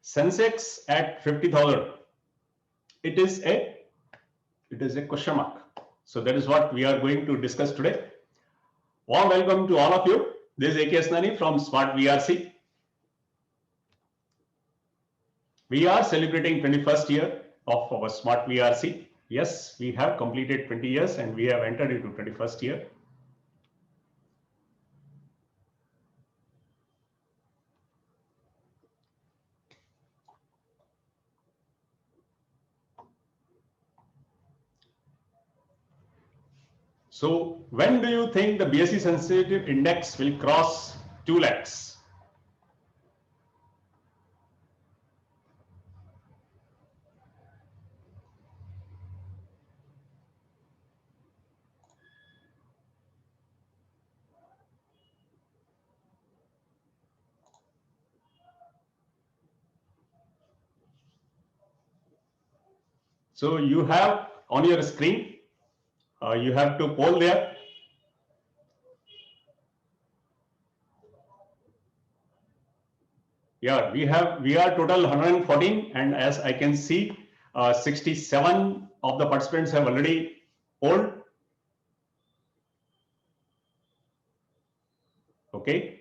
Sensex at 50,000. It is a question mark. So that is what we are going to discuss today. Warm welcome to all of you. This is AK Asnani from Smart VRC. We are celebrating 21st year of our Smart VRC. Yes, we have completed 20 years and we have entered into 21st year. So when do you think the BSE sensitive index will cross 2 lakhs? So you have on your screen, you have to poll there. Yeah, we are total 114, and as I can see, 67 of the participants have already polled. Okay.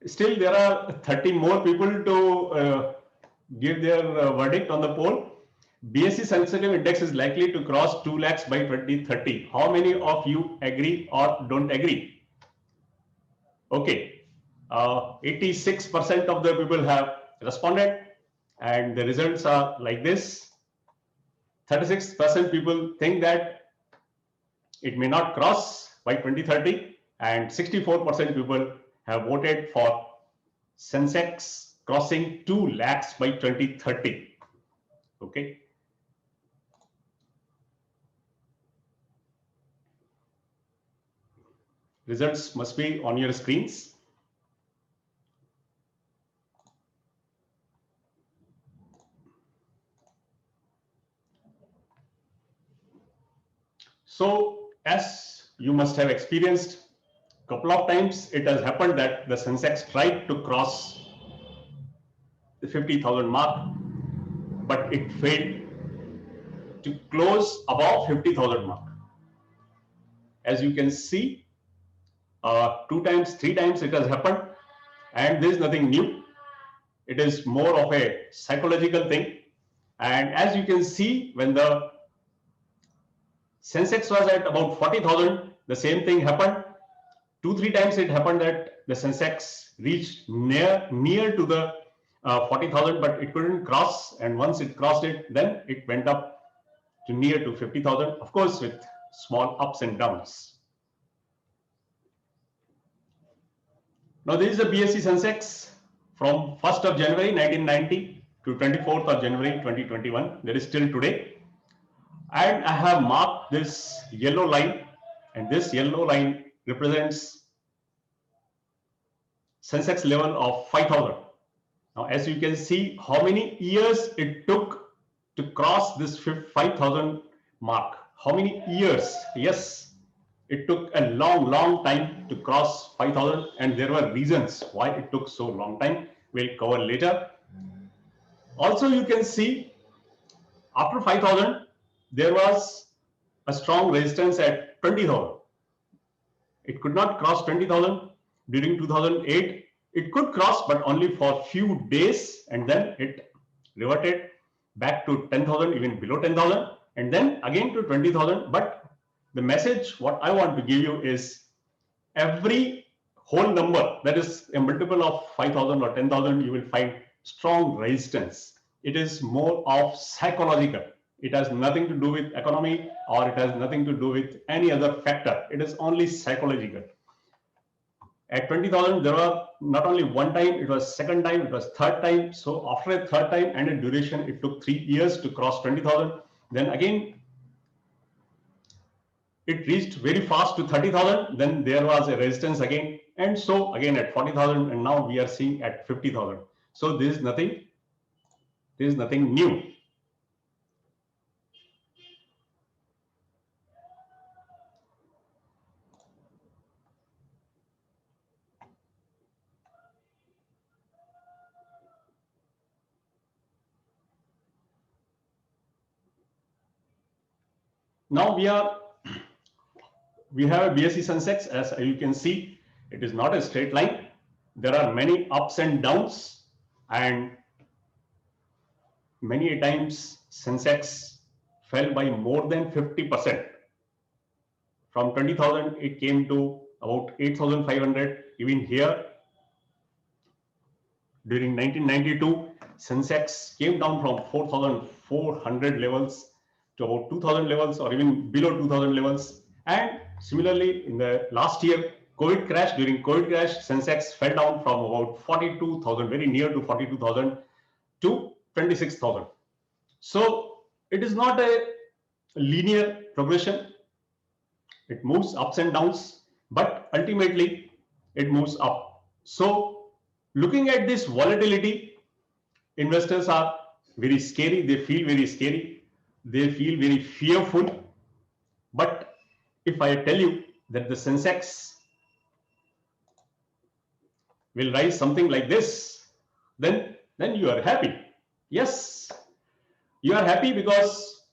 Still, there are 30 more people to give their verdict on the poll. BSE sensitive index is likely to cross 2 lakhs by 2030. How many of you agree or don't agree? Okay, 86% of the people have responded, and the results are like this. 36% people think that it may not cross by 2030, and 64% people have voted for Sensex crossing 2 lakhs by 2030. Okay. Results must be on your screens. So as you must have experienced a couple of times, it has happened that the Sensex tried to cross the 50,000 mark, but it failed to close above 50,000 mark. As you can see, 2 times, 3 times it has happened, and there is nothing new. It is more of a psychological thing. And as you can see, when the Sensex was at about 40,000, the same thing happened. 2-3 times it happened that the Sensex reached near to the 40,000, but it couldn't cross. And once it crossed it, then it went up to near to 50,000, of course, with small ups and downs. Now, this is the BSE Sensex from 1st of January 1990 to 24th of January 2021. That is till today. And I have marked this yellow line, and this yellow line represents Sensex level of 5,000. Now, as you can see, how many years it took to cross this 5,000 mark. How many years? Yes, it took a long time to cross 5,000, and there were reasons why it took so long time. We'll cover later. Also, you can see after 5,000, there was a strong resistance at 20,000. It could not cross 20,000 during 2008. It could cross, but only for few days, and then it reverted back to 10,000, even below 10,000, and then again to 20,000. But the message what I want to give you is every whole number that is a multiple of 5,000 or 10,000, you will find strong resistance. It is more of psychological. It has nothing to do with economy, or it has nothing to do with any other factor. It is only psychological. At 20,000, there was not only one time, it was second time, it was third time. So after a third time and a duration, it took 3 years to cross 20,000. Then again, it reached very fast to 30,000. Then there was a resistance again. And so again at 40,000, and now we are seeing at 50,000. So this is nothing new. Now we have a BSE Sensex. As you can see, it is not a straight line. There are many ups and downs, and many a times Sensex fell by more than 50%. From 20,000, it came to about 8,500. Even here, during 1992, Sensex came down from 4,400 levels to about 2,000 levels, or even below 2,000 levels. And similarly, in the last year, COVID crash, during COVID crash, Sensex fell down from about 42,000, very near to 42,000, to 26,000. So it is not a linear progression. It moves ups and downs, but ultimately it moves up. So looking at this volatility, investors are very scary. They feel very scary. They feel very fearful. But if I tell you that the Sensex will rise something like this, then you are happy. Yes, you are happy because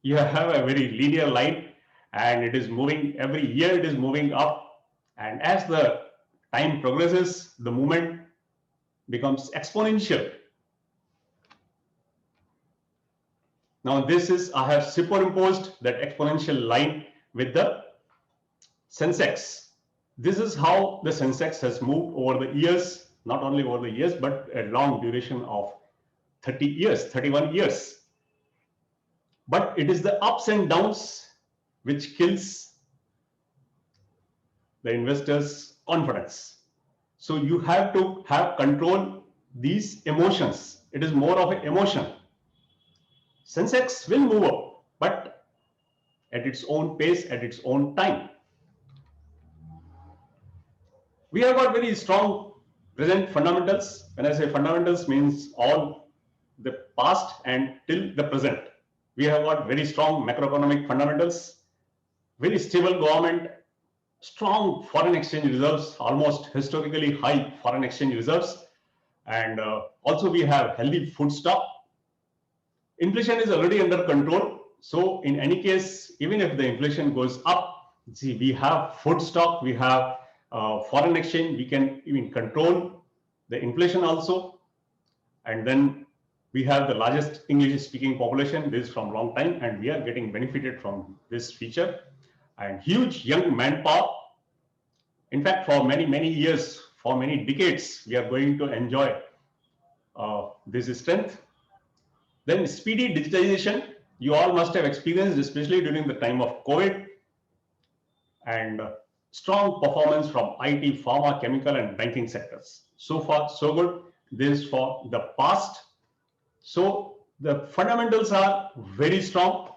you have a very linear line, and it is moving every year. It is moving up, and as the time progresses, the movement becomes exponential. Now this is, I have superimposed that exponential line with the Sensex. This is how the Sensex has moved over the years, not only over the years, but a long duration of 30 years, 31 years. But it is the ups and downs which kills the investors' confidence. So you have to have control these emotions. It is more of an emotion. Sensex will move up, but at its own pace, at its own time. We have got very strong present fundamentals. When I say fundamentals, means all the past and till the present. We have got very strong macroeconomic fundamentals, very stable government, strong foreign exchange reserves, almost historically high foreign exchange reserves, and also we have healthy food stock. Inflation is already under control. So in any case, even if the inflation goes up, see, we have food stock, we have foreign exchange, we can even control the inflation also. And then we have the largest English speaking population. This is from long time, and we are getting benefited from this feature, and huge young manpower. In fact, for many years, for many decades, we are going to enjoy this strength. Then speedy digitization, you all must have experienced, especially during the time of COVID, and strong performance from IT, pharma, chemical, and banking sectors. So far, so good. This is for the past. So the fundamentals are very strong.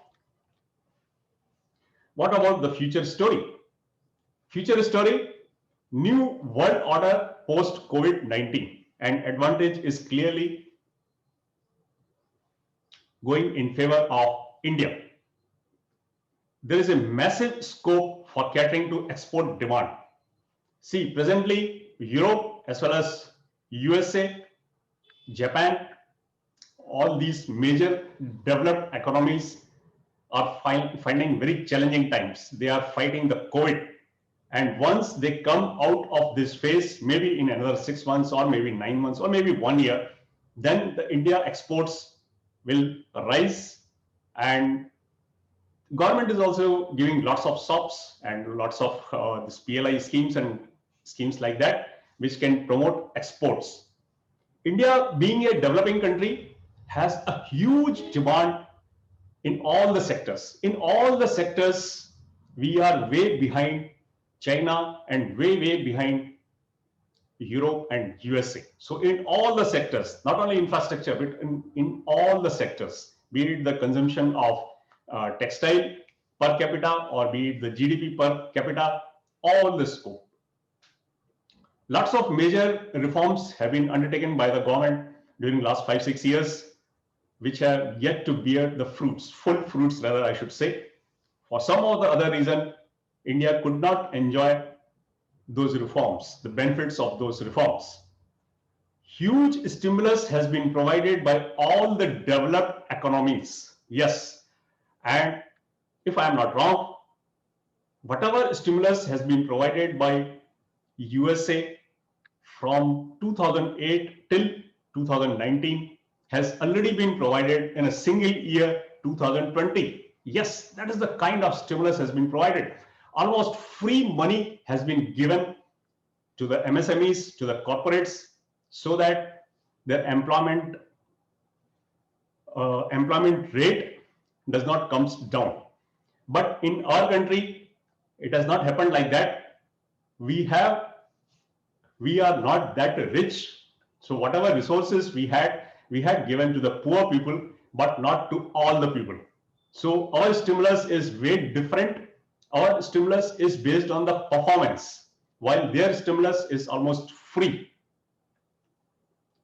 What about the future story? Future story, new world order post COVID-19, and advantage is clearly going in favor of India. There is a massive scope for catering to export demand. See, presently, Europe as well as USA, Japan, all these major developed economies are finding very challenging times. They are fighting the COVID. And once they come out of this phase, maybe in another 6 months or maybe 9 months or maybe 1 year, then the India exports will rise, and government is also giving lots of SOPs and lots of this PLI schemes and schemes like that, which can promote exports. India, being a developing country, has a huge demand in all the sectors. In all the sectors, we are way behind China and way behind Europe and USA. So in all the sectors, not only infrastructure, but in all the sectors, be it the consumption of textile per capita or be it the GDP per capita, all the scope. Lots of major reforms have been undertaken by the government during the last 5-6 years, which have yet to bear the fruits, full fruits rather, I should say. For some or the other reason, India could not enjoy those reforms, the benefits of those reforms. Huge stimulus has been provided by all the developed economies. Yes, and if I am not wrong, whatever stimulus has been provided by USA from 2008 till 2019 has already been provided in a single year, 2020. Yes, that is the kind of stimulus has been provided. Almost free money has been given to the MSMEs, to the corporates, so that their employment rate does not comes down. But in our country, it has not happened like that. We are not that rich. So whatever resources we had given to the poor people, but not to all the people. So our stimulus is very different. Our stimulus is based on the performance, while their stimulus is almost free.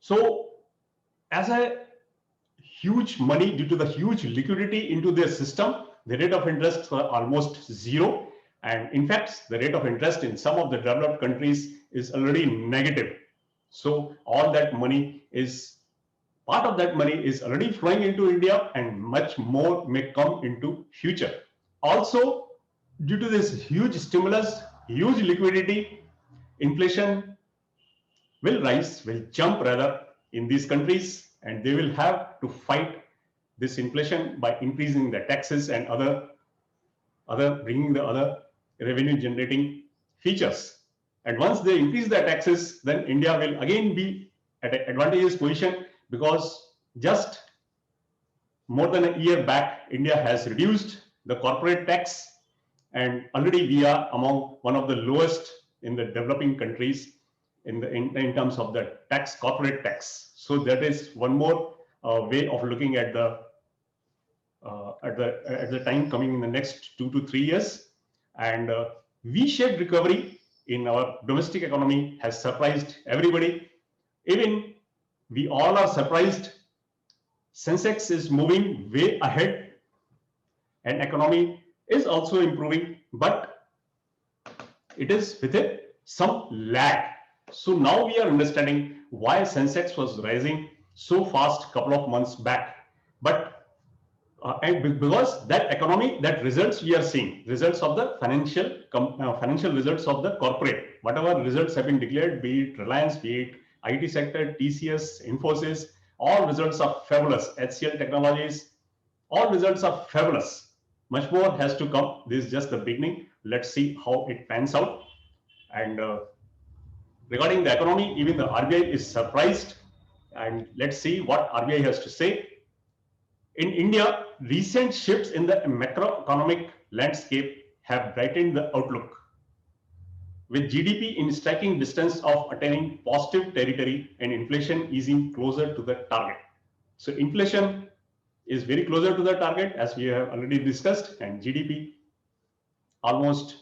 So as a huge money, due to the huge liquidity into their system, the rate of interest are almost zero. And in fact, the rate of interest in some of the developed countries is already negative. So all that money is, part of that money is already flowing into India, and much more may come into future. Also, due to this huge stimulus, huge liquidity, inflation will rise, will jump rather in these countries, and they will have to fight this inflation by increasing the taxes and bringing the other revenue generating features. And once they increase the taxes, then India will again be at an advantageous position, because just more than a year back, India has reduced the corporate tax, and already we are among one of the lowest in the developing countries in terms of the tax, corporate tax. So that is one more way of looking at the time coming in the next 2 to 3 years. And V-shaped recovery in our domestic economy has surprised everybody. Even we all are surprised. Sensex is moving way ahead, and economy is also improving, but it is with some lag. So now we are understanding why Sensex was rising so fast couple of months back. But and because that economy, that results we are seeing, results of the financial results of the corporate, whatever results have been declared, be it Reliance, be it IT sector, TCS, Infosys, all results are fabulous. HCL Technologies, all results are fabulous. Much more has to come. This is just the beginning. Let's see how it pans out. And regarding the economy, even the RBI is surprised. And let's see what RBI has to say. In India, recent shifts in the macroeconomic landscape have brightened the outlook, with GDP in striking distance of attaining positive territory and inflation easing closer to the target. So inflation is very closer to the target, as we have already discussed, and GDP almost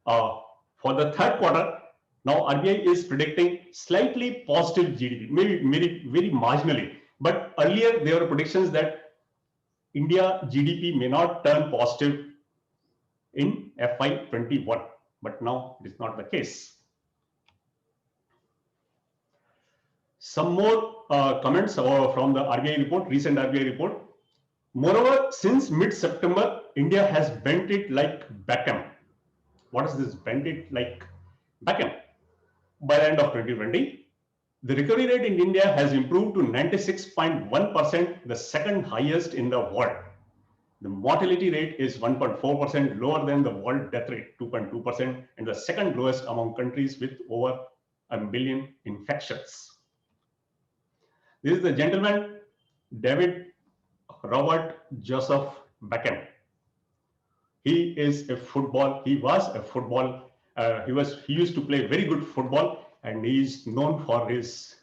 for the third quarter. Now RBI is predicting slightly positive GDP, maybe very marginally. But earlier there were predictions that India GDP may not turn positive in FY21, but now it is not the case. Some more comments from the RBI report, recent RBI report. Moreover, since mid-September, India has bent it like Beckham. What is this bent it like Beckham? By the end of 2020, the recovery rate in India has improved to 96.1%, the second highest in the world. The mortality rate is 1.4% lower than the world death rate, 2.2%, and the second lowest among countries with over 1 billion infections. This is the gentleman, David Robert Joseph Beckham. He is a football, he was a football, he used to play very good football, and he is known for his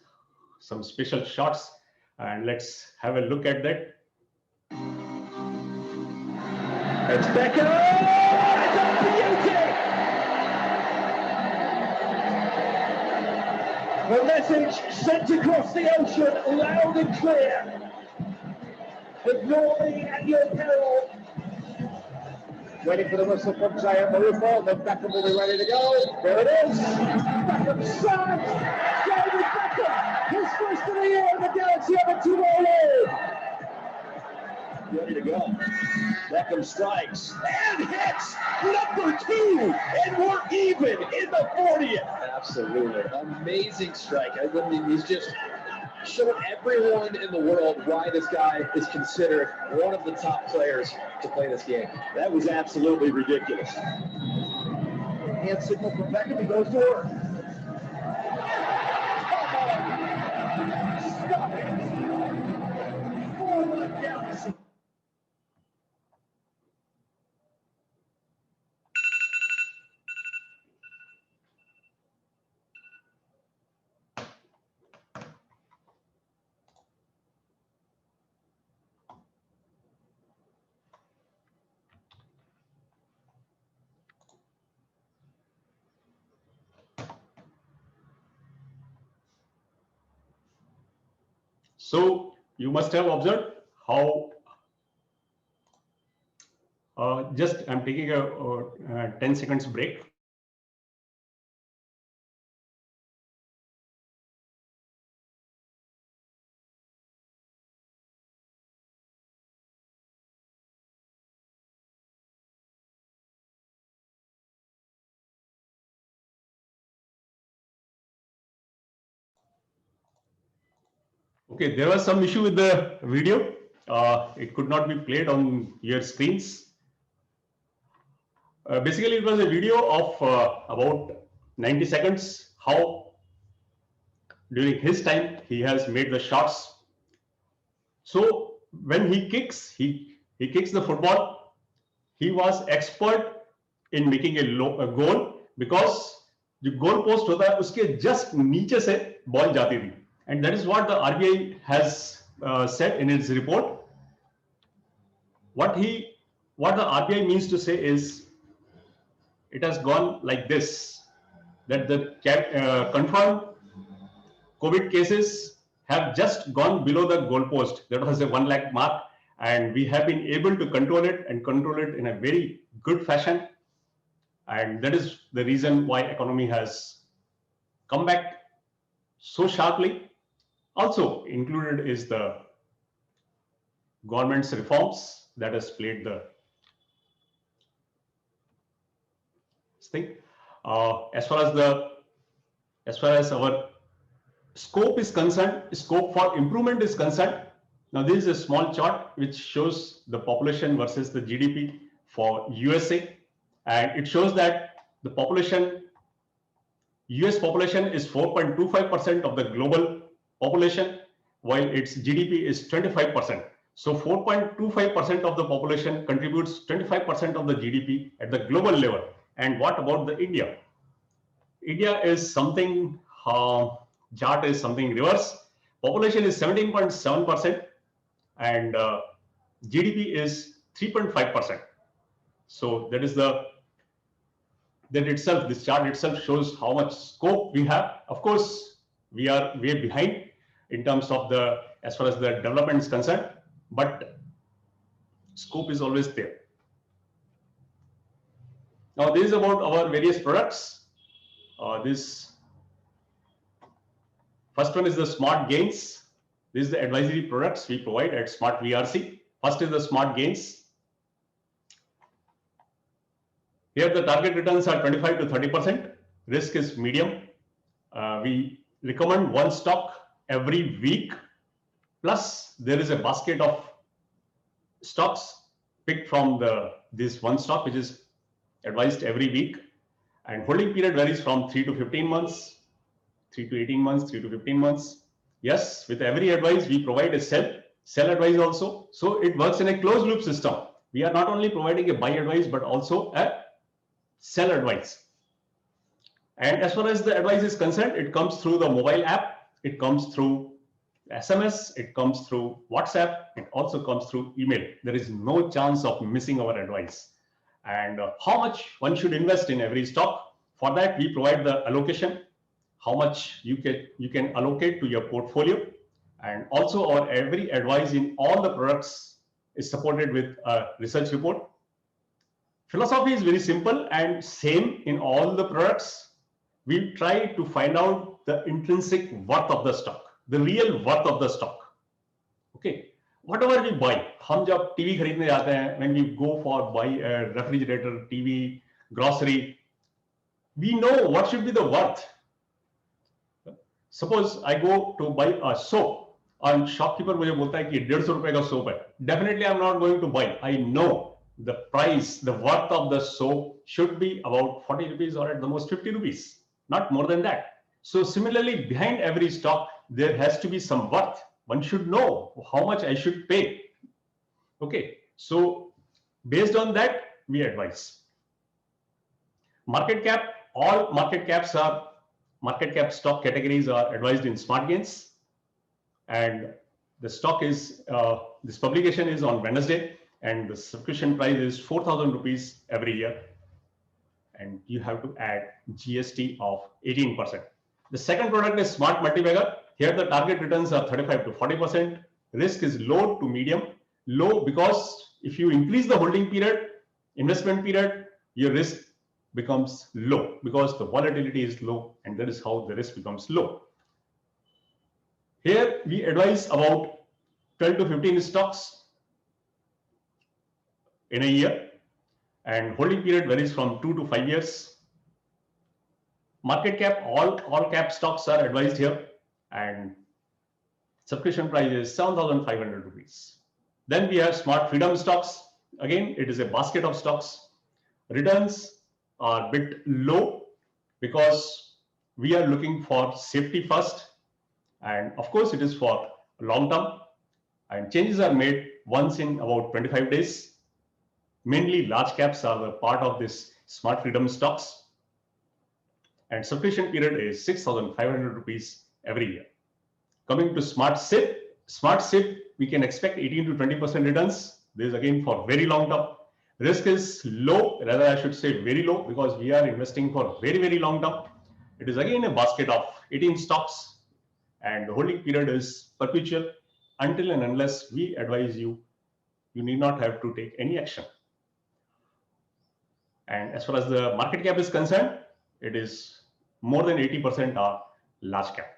some special shots. And let's have a look at that. It's Beckham! It's a beauty! The message sent across the ocean loud and clear. Ignore me at your peril. Waiting for the whistle from Zaire Marufa, then Beckham will be ready to go. There it is. Beckham's son, David Beckham, his first of the year in the Galaxy Everton League. ready to go. Beckham strikes and hits number 2, and we're even in the 40th. Absolutely. Amazing strike. I mean, he's just showing everyone in the world why this guy is considered one of the top players to play this game. That was absolutely ridiculous. Hand signal from Beckham, he goes to work. Stop it. For the Galaxy. So you must have observed how just I'm taking a 10 seconds break. Okay, there was some issue with the video. It could not be played on your screens. Basically, it was a video of about 90 seconds, how during his time he has made the shots. So when he kicks, he kicks the football. He was expert in making a goal because जो goal post होता है उसके just नीचे से ball जाती थी. And that is what the RBI has said in its report. What the RBI means to say is, it has gone like this, that the confirmed COVID cases have just gone below the goalpost. That was a 1 lakh mark, and we have been able to control it and control it in a very good fashion. And that is the reason why economy has come back so sharply. Also included is the government's reforms that has played the thing. As far as our scope is concerned, scope for improvement is concerned. Now this is a small chart which shows the population versus the GDP for USA, and it shows that the population, US population is 4.25% of the global population, while its GDP is 25%. So 4.25% of the population contributes 25% of the GDP at the global level. And what about the India? India is something, chart is something reverse. Population is 17.7% and GDP is 3.5%. So that is this chart itself shows how much scope we have. Of course, we are way behind in terms of as far as the development is concerned, but scope is always there. Now this is about our various products. This first one is the Smart Gains. This is the advisory products we provide at Smart VRC. First is the Smart Gains. Here the target returns are 25 to 30%. Risk is medium. We recommend one stock every week. Plus there is a basket of stocks picked from this one stock which is advised every week. And holding period varies from 3 to 15 months, 3 to 18 months, 3 to 15 months. Yes, with every advice, we provide a sell advice also. So it works in a closed loop system. We are not only providing a buy advice, but also a sell advice. And as far as the advice is concerned, it comes through the mobile app, it comes through SMS, it comes through WhatsApp, it also comes through email. There is no chance of missing our advice. And how much one should invest in every stock? For that, we provide the allocation, how much you can allocate to your portfolio. And also our every advice in all the products is supported with a research report. Philosophy is very simple and same in all the products. We try to find out the intrinsic worth of the stock, the real worth of the stock. Okay. whatever we buy, हम जब TV खरीदने जाते हैं, when we go for buy a refrigerator, TV, grocery, we know what should be the worth. Suppose I go to buy a soap and shopkeeper मुझे बोलता है कि 150 रुपए का soap है. Definitely I'm not going to buy. I know the price, the worth of the soap should be about 40 rupees or at the most 50 rupees, not more than that. So similarly, behind every stock, there has to be some worth. One should know how much I should pay. Okay, so based on that, we advise. Market cap, all market cap stock categories are advised in Smart Gains, and the stock is this publication is on Wednesday, and the subscription price is 4,000 rupees every year, and you have to add GST of 18%. The second product is Smart Multibagger. Here the target returns are 35 to 40%. Risk is low to medium. Low because if you increase the holding period, investment period, your risk becomes low because the volatility is low, and that is how the risk becomes low. Here we advise about 12 to 15 stocks in a year, and holding period varies from 2 to 5 years. Market cap, all cap stocks are advised here, and subscription price is 7,500 rupees. Then we have Smart Freedom stocks. Again, it is a basket of stocks. Returns are a bit low because we are looking for safety first, and of course it is for long term, and changes are made once in about 25 days. Mainly large caps are the part of this Smart Freedom stocks, and subscription period is 6,500 rupees every year. Coming to Smart SIP, we can expect 18 to 20% returns. This is again for very long term. Risk is low, rather I should say very low, because we are investing for very, very long term. It is again a basket of 18 stocks, and the holding period is perpetual until and unless we advise you, you need not have to take any action. And as far as the market cap is concerned, it is more than 80% are large cap.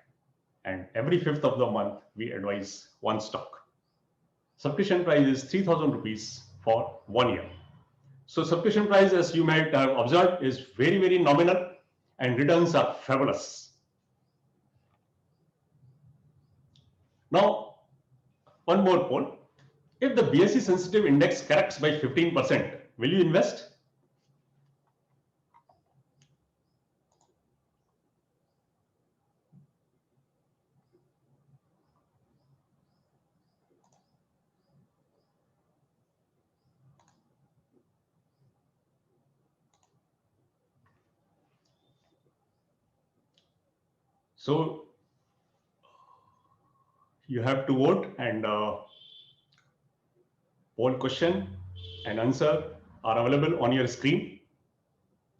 And every 5th of the month, we advise one stock. Subscription price is 3,000 rupees for 1 year. So subscription price, as you might have observed, is very, very nominal, and returns are fabulous. Now, one more poll. If the BSE sensitive index corrects by 15%, will you invest? So you have to vote, and poll question and answer are available on your screen.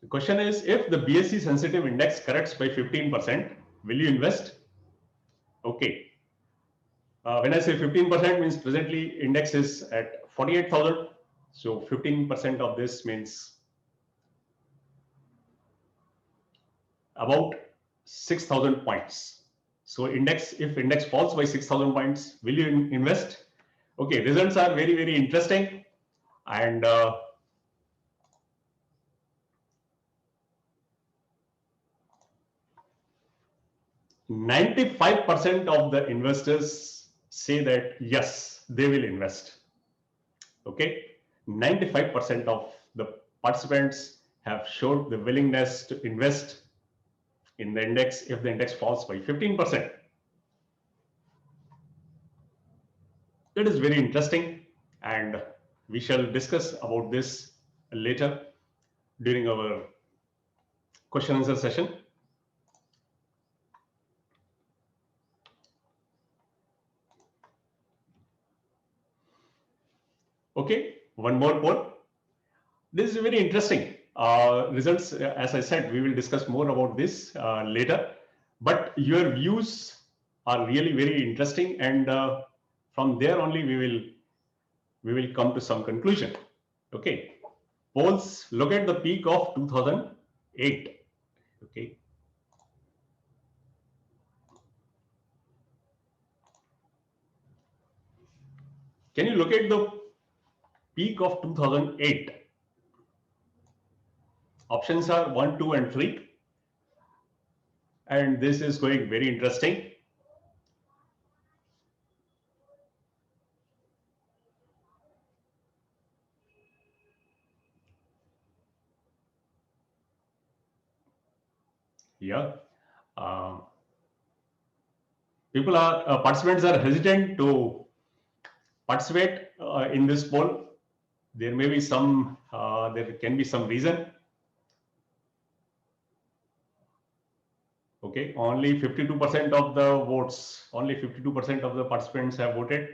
The question is, if the BSE sensitive index corrects by 15%, will you invest? Okay. When I say 15% means presently index is at 48,000. So 15% of this means about 6,000 points. So if index falls by 6,000 points, will you invest? Okay, results are very, very interesting. And 95% of the investors say that yes, they will invest. Okay, 95% of the participants have showed the willingness to invest in the index if the index falls by 15%. That is very interesting, and we shall discuss about this later during our question answer session. Okay, one more poll. This is very interesting. Results, as I said, we will discuss more about this later, but your views are really very interesting, and from there only we will come to some conclusion. Okay, polls look at the peak of 2008. Okay, Can you look at the peak of 2008? Options are 1, 2, and 3. And this is going very interesting. Yeah. Participants are hesitant to participate in this poll. There may be some, there can be some reason. Okay, only 52% of the votes, only 52% of the participants have voted,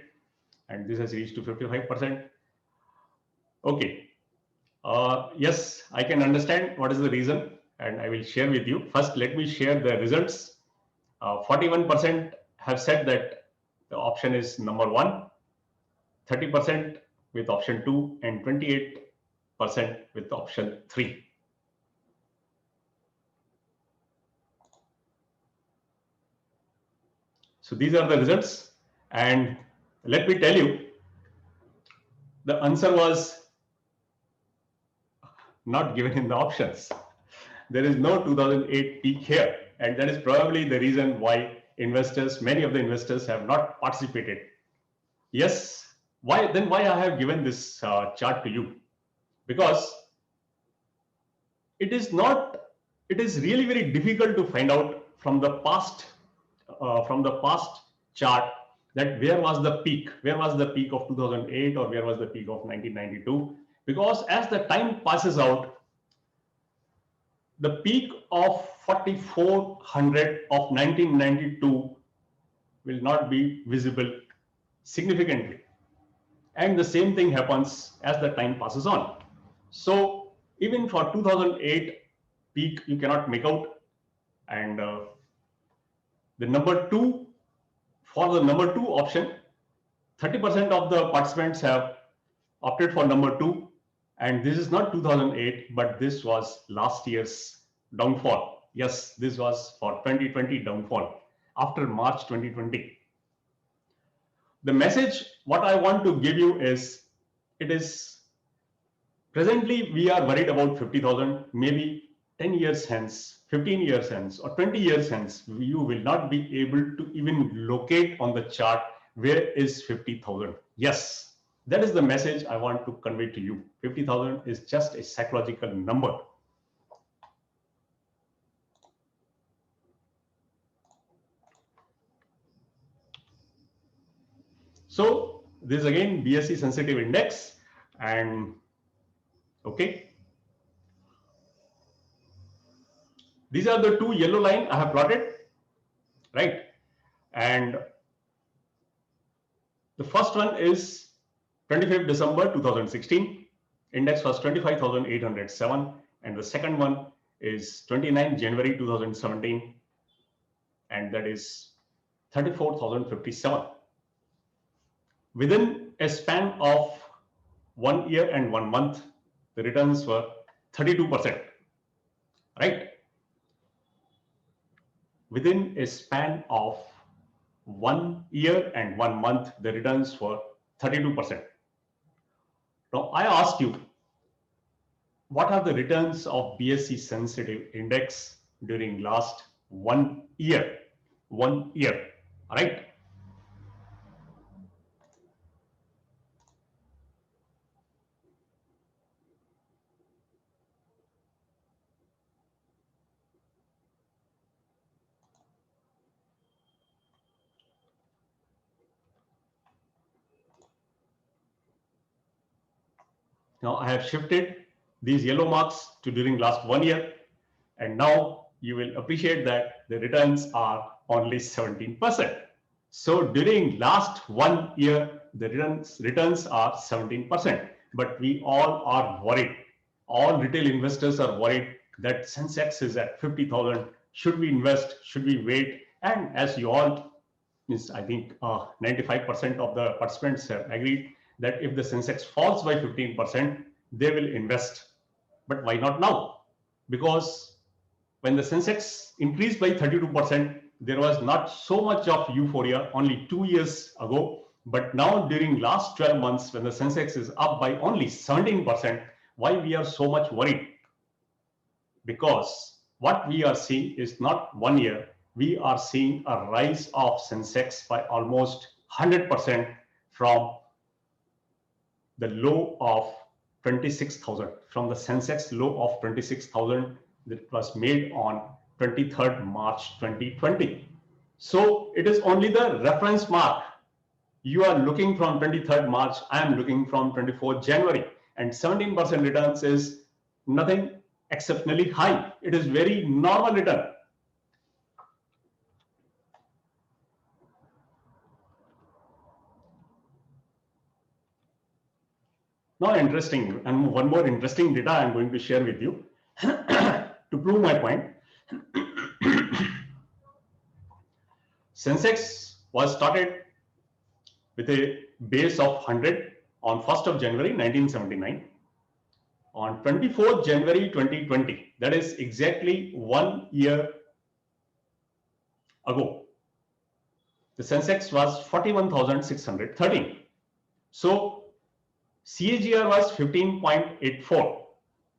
and this has reached to 55%. Okay, yes, I can understand what is the reason, and I will share with you. First, let me share the results. 41% have said that the option is number 1, 30% with option 2, and 28% with option 3. So these are the results, and let me tell you, the answer was not given in the options. There is no 2008 peak here, and that is probably the reason why investors, many of the investors, have not participated. Yes, why then? Why I have given this chart to you? Because it is not. It is really very difficult to find out from the past chart that where was the peak, of 2008, or where was the peak of 1992, because as the time passes out, the peak of 4400 of 1992 will not be visible significantly, and the same thing happens as the time passes on. So even for 2008 peak you cannot make out, and the number 2, for the number 2 option, 30% of the participants have opted for number 2, and this is not 2008, but this was last year's downfall. Yes, this was for 2020 downfall after March 2020. The message what I want to give you is, it is presently we are worried about 50,000, maybe 10 years hence, 15 years hence, or 20 years hence, you will not be able to even locate on the chart where is 50,000. Yes, that is the message I want to convey to you. 50,000 is just a psychological number. So this is again BSE sensitive index, and okay, these are the 2 yellow line I have plotted, right? And the first one is 25th December 2016, index was 25,807, and the second one is 29th January 2017, and that is 34,057. Within a span of 1 year and 1 month, the returns were 32%, right? Within a span of 1 year and 1 month, the returns were 32%. Now I ask you, what are the returns of BSE sensitive index during last 1 year? 1 year, right? Now I have shifted these yellow marks to during last 1 year, and now you will appreciate that the returns are only 17%. So during last 1 year, the returns are 17%, but we all are worried. All retail investors are worried that Sensex is at 50,000. Should we invest? Should we wait? And as you all, I think 95% of the participants have agreed that if the Sensex falls by 15%, they will invest. But why not now? Because when the Sensex increased by 32%, there was not so much of euphoria only 2 years ago, But now during last 12 months, when the Sensex is up by only 17%, why we are so much worried? Because what we are seeing is not 1 year, we are seeing a rise of Sensex by almost 100% from the low of 26,000, from the Sensex low of 26,000 that was made on 23rd March 2020. So it is only the reference mark. You are looking from 23rd March, I am looking from 24th January, and 17% returns is nothing exceptionally high. It is very normal return. Now interesting, and one more interesting data I'm going to share with you to prove my point. Sensex was started with a base of 100 on 1st of January 1979. On 24th January 2020, that is exactly 1 year ago, the Sensex was 41,613. So CAGR was 15.84,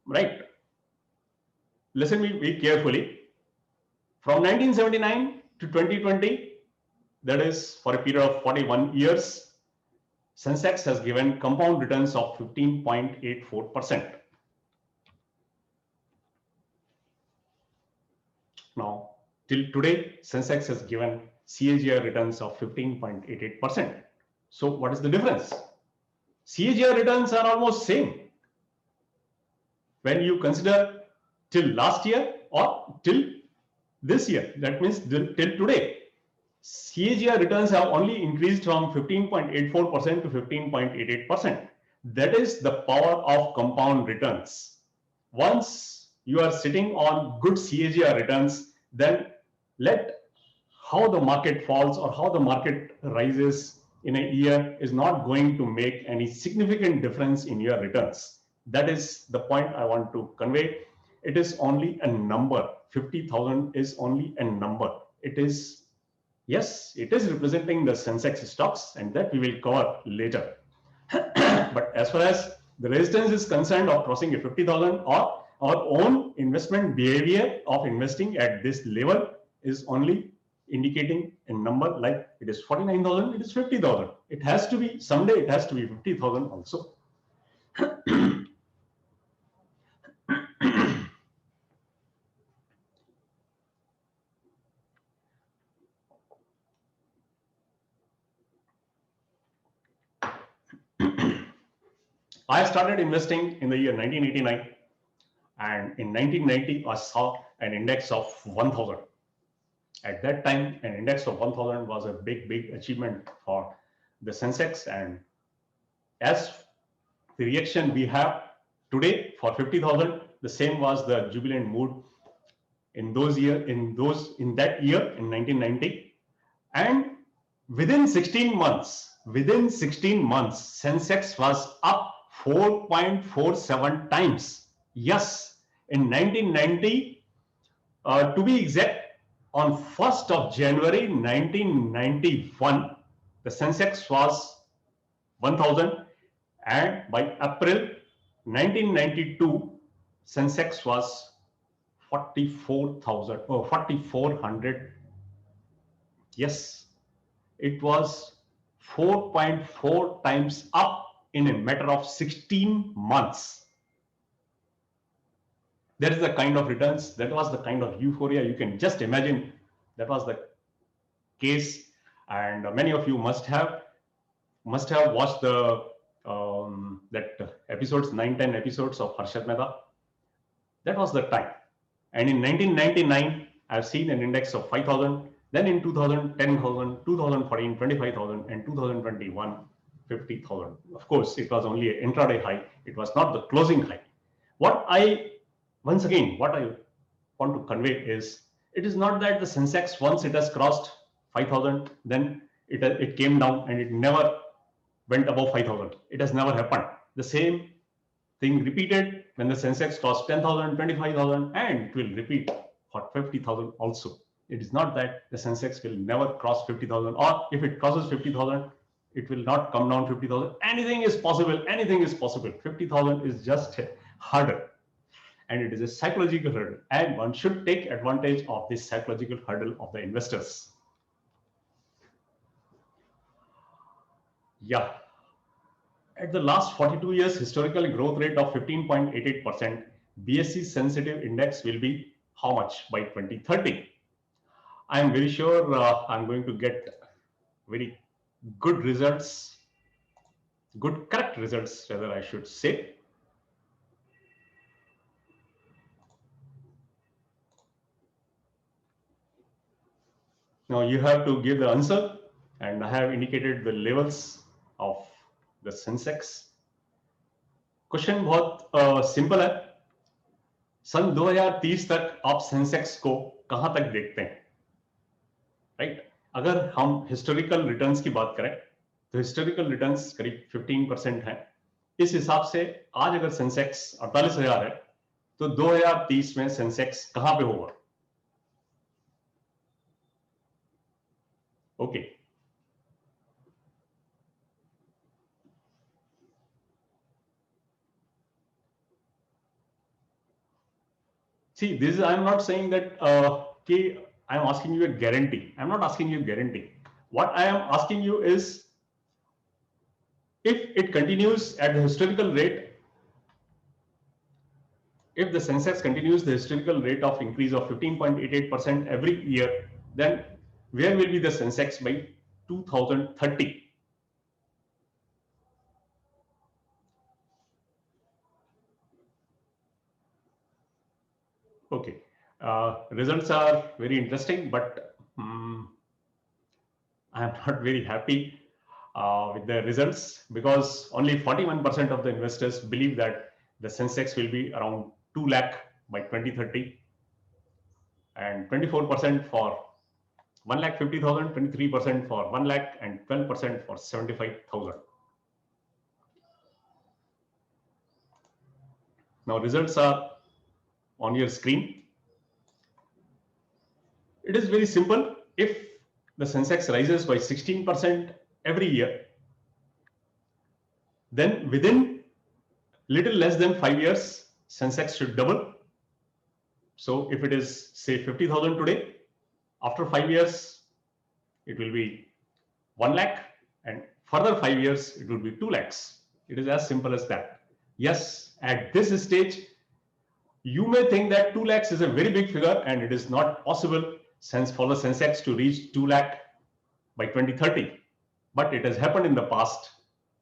right? Listen me very carefully. From 1979 to 2020, that is for a period of 41 years, Sensex has given compound returns of 15.84%. Now, till today, Sensex has given CAGR returns of 15.88%. So what is the difference? CAGR returns are almost same when you consider till last year or till this year. That means till today. CAGR returns have only increased from 15.84% to 15.88%. That is the power of compound returns. Once you are sitting on good CAGR returns, then let how the market falls or how the market rises in a year is not going to make any significant difference in your returns. That is the point I want to convey. It is only a number. 50,000 is only a number. It is, yes, it is representing the Sensex stocks, and that we will cover later. But as far as the resistance is concerned of crossing a 50,000, or our own investment behavior of investing at this level is only indicating a number like it is 49,000, it is 50,000. It has to be, someday it has to be 50,000 also. I started investing in the year 1989, and in 1990 I saw an index of 1000. At that time, an index of 1000 was a big achievement for the Sensex, and as the reaction we have today for 50,000, the same was the jubilant mood in that year in 1990. And within 16 months, Sensex was up 4.47 times. Yes, in 1990, to be exact, on 1st of January 1991, the Sensex was 1000, and by April 1992, Sensex was 44,000 or 4,400. Yes, it was 4.4 times up in a matter of 16 months. That is the kind of returns, that was the kind of euphoria. You can just imagine that was the case, and many of you must have watched the that episodes, 9-10 episodes of Harshad Mehta. That was the time. And in 1999, I've seen an index of 5,000. Then in 2000, 10,000, 2014, 25,000, and 2021, 50,000. Of course, it was only an intraday high. It was not the closing high. Once again, what I want to convey is, it is not that the Sensex, once it has crossed 5,000, then it came down and it never went above 5,000. It has never happened. The same thing repeated when the Sensex crossed 10,000, 25,000, and it will repeat for 50,000 also. It is not that the Sensex will never cross 50,000, or if it crosses 50,000, It will not come down 50,000. Anything is possible. Anything is possible. 50,000 is just a hurdle, and it is a psychological hurdle, and one should take advantage of this psychological hurdle of the investors. Yeah. At the last 42 years historical growth rate of 15.88%, BSE sensitive index will be how much by 2030? I am very sure I'm going to get very good results, good correct results rather I should say. Now you have to give the answer, and I have indicated the levels of the Sensex. Question बहुत simple है. सन 2030 तक आप Sensex को कहां तक देखते हैं, right? अगर हम हिस्टोरिकल रिटर्न्स की बात करें तो हिस्टोरिकल रिटर्न्स करीब 15% है. इस हिसाब से आज अगर सेंसेक्स 48,000 है तो 2030 में सेंसेक्स कहां पे होगा? Okay. See, this is, I am not saying that I am asking you a guarantee. I am not asking you a guarantee. What I am asking you is, if it continues at the historical rate, if the Sensex continues the historical rate of increase of 15.88% every year, then where will be the Sensex by 2030? Okay, results are very interesting, but I am not very happy with the results, because only 41% of the investors believe that the Sensex will be around 2 lakh by 2030, and 24% for 1,50,000, 23% for 1 lakh, and 12% for 75,000. Now results are on your screen. It is very simple. If the Sensex rises by 16% every year, then within little less than 5 years, Sensex should double. So if it is say 50,000 today, after 5 years, it will be 1 lakh, and further 5 years, it will be 2 lakhs. It is as simple as that. Yes, at this stage, you may think that 2 lakhs is a very big figure, and it is not possible for the Sensex to reach 2 lakh by 2030. But it has happened in the past,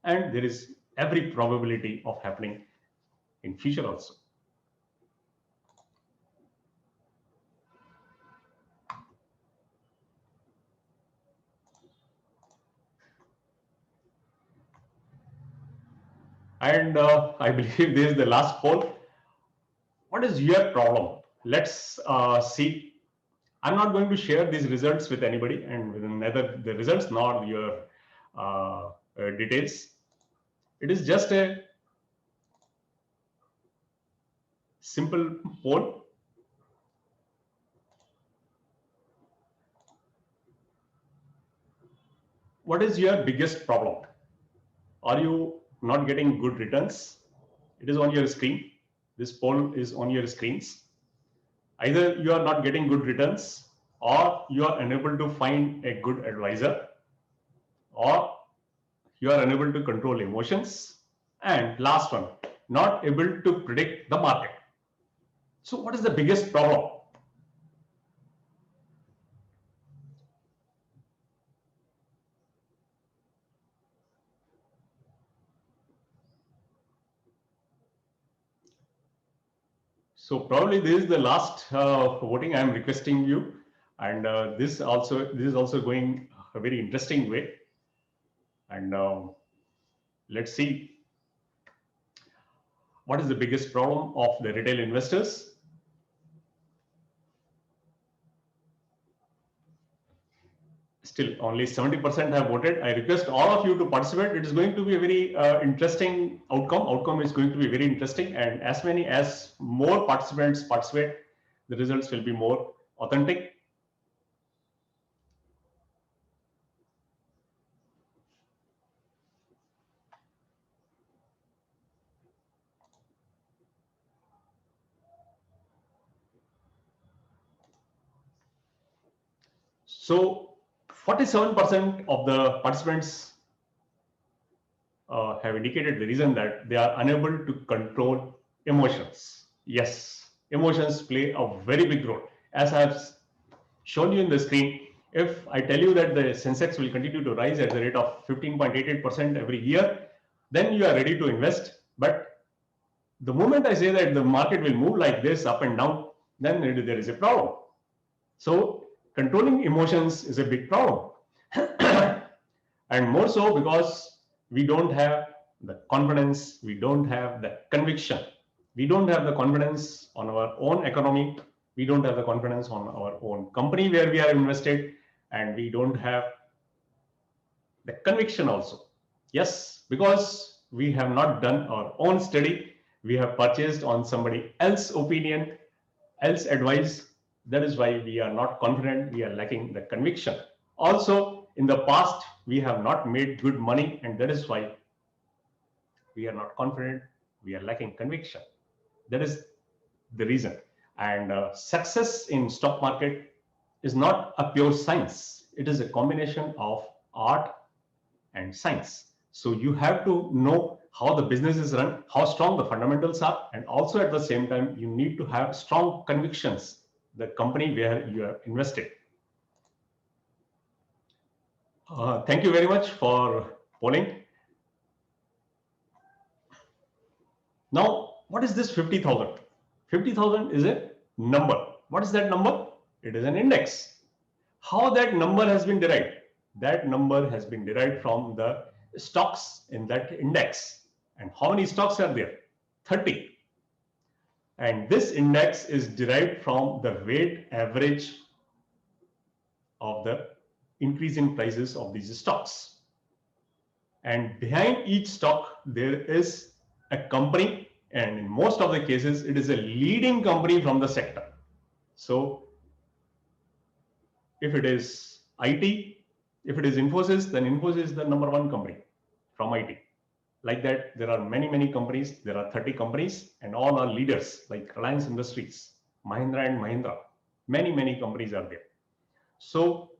and there is every probability of happening in future also. And I believe this is the last poll. What is your problem? Let's see. I'm not going to share these results with anybody, and with neither the results nor your details. It is just a simple poll. What is your biggest problem? Are you not getting good returns? It is on your screen. This poll is on your screens. Either you are not getting good returns, or you are unable to find a good advisor, or you are unable to control emotions, and last one, not able to predict the market. So what is the biggest problem? So probably this is the last voting I am requesting you, and this is also going a very interesting way. And let's see what is the biggest problem of the retail investors. Still only 70% have voted. I request all of you to participate. It is going to be a very interesting outcome. Outcome is going to be very interesting, and as more participants participate, the results will be more authentic. So 47% of the participants have indicated the reason that they are unable to control emotions. Yes, emotions play a very big role. As I have shown you in the screen, if I tell you that the Sensex will continue to rise at the rate of 15.88% every year, then you are ready to invest. But the moment I say that the market will move like this up and down, then there is a problem. So controlling emotions is a big problem. And more so because we don't have the confidence, we don't have the conviction, we don't have the confidence on our own economy, we don't have the confidence on our own company where we are invested, and we don't have the conviction also. Yes, because we have not done our own study, we have purchased on somebody else's opinion, else advice. That is why we are not confident, we are lacking the conviction. Also, in the past, we have not made good money, and that is why we are not confident, we are lacking conviction. That is the reason. And success in stock market is not a pure science. It is a combination of art and science. So you have to know how the business is run, how strong the fundamentals are, and also at the same time, you need to have strong convictions, the company where you are invested. Thank you very much for polling. Now, what is this 50,000? 50,000 is a number. What is that number? It is an index. How that number has been derived? That number has been derived from the stocks in that index. And how many stocks are there? 30. And this index is derived from the weighted average of the increase in prices of these stocks. And behind each stock, there is a company, and in most of the cases, it is a leading company from the sector. So if it is IT, if it is Infosys, then Infosys is the #1 company from IT. Like that, there are many companies. There are 30 companies, and all are leaders like Reliance Industries, Mahindra and Mahindra. Many companies are there. So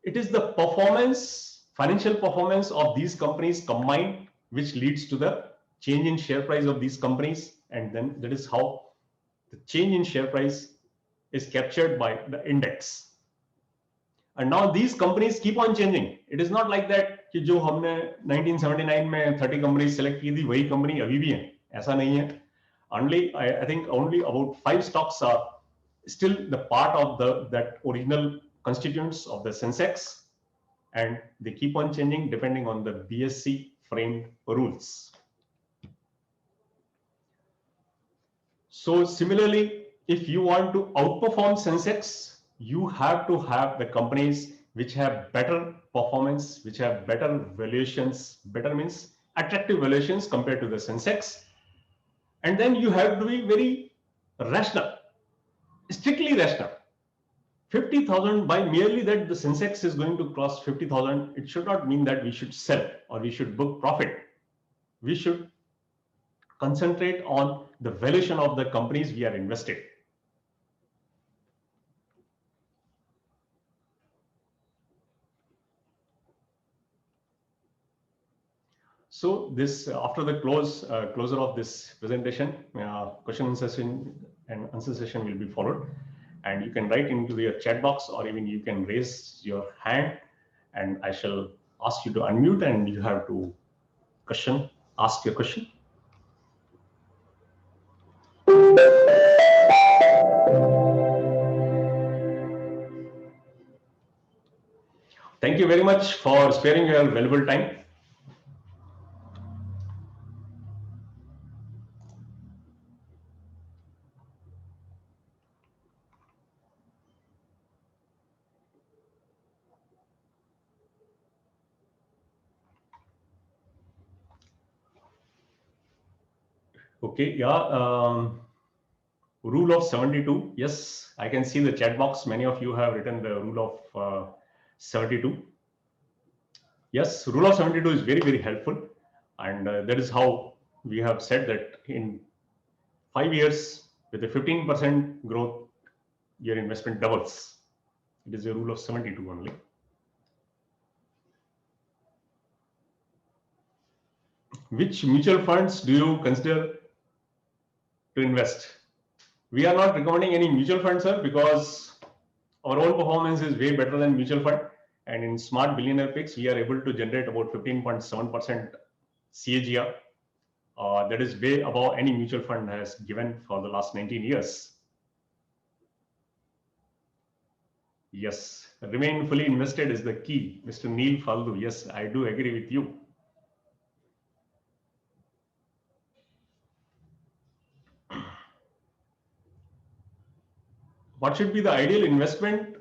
it is the performance, financial performance of these companies combined, which leads to the change in share price of these companies. And then that is how the change in share price is captured by the index. And now these companies keep on changing. It is not like that कि जो हमने 1979 में 30 companies select की थी वही company अभी भी हैं. ऐसा नहीं है. Only I think only about 5 stocks are still the part of that original constituents of the Sensex, and they keep on changing depending on the BSE framed rules. So similarly, if you want to outperform Sensex, you have to have the companies which have better performance, which have better valuations. Better means attractive valuations compared to the Sensex. And then you have to be very rational, strictly rational. 50,000, by merely that the Sensex is going to cross 50,000, it should not mean that we should sell or we should book profit. We should concentrate on the valuation of the companies we are invested. So this after the closure of this presentation, question and answer session will be followed, and you can write into the chat box, or even you can raise your hand, and I shall ask you to unmute, and you have to ask your question. Thank you very much for sparing your valuable time. Okay, yeah. Rule of 72. Yes, I can see the chat box. Many of you have written the rule of 72. Yes, rule of 72 is very helpful, and that is how we have said that in 5 years with a 15% growth, your investment doubles. It is a rule of 72 only. Which mutual funds do you consider to invest? We are not recommending any mutual fund, sir, because our own performance is way better than mutual fund. And in Smart Billionaire Picks, we are able to generate about 15.7% CAGR. That is way above any mutual fund has given for the last 19 years. Yes, remain fully invested is the key. Mr. Neil Faldu, yes, I do agree with you. What should be the ideal investment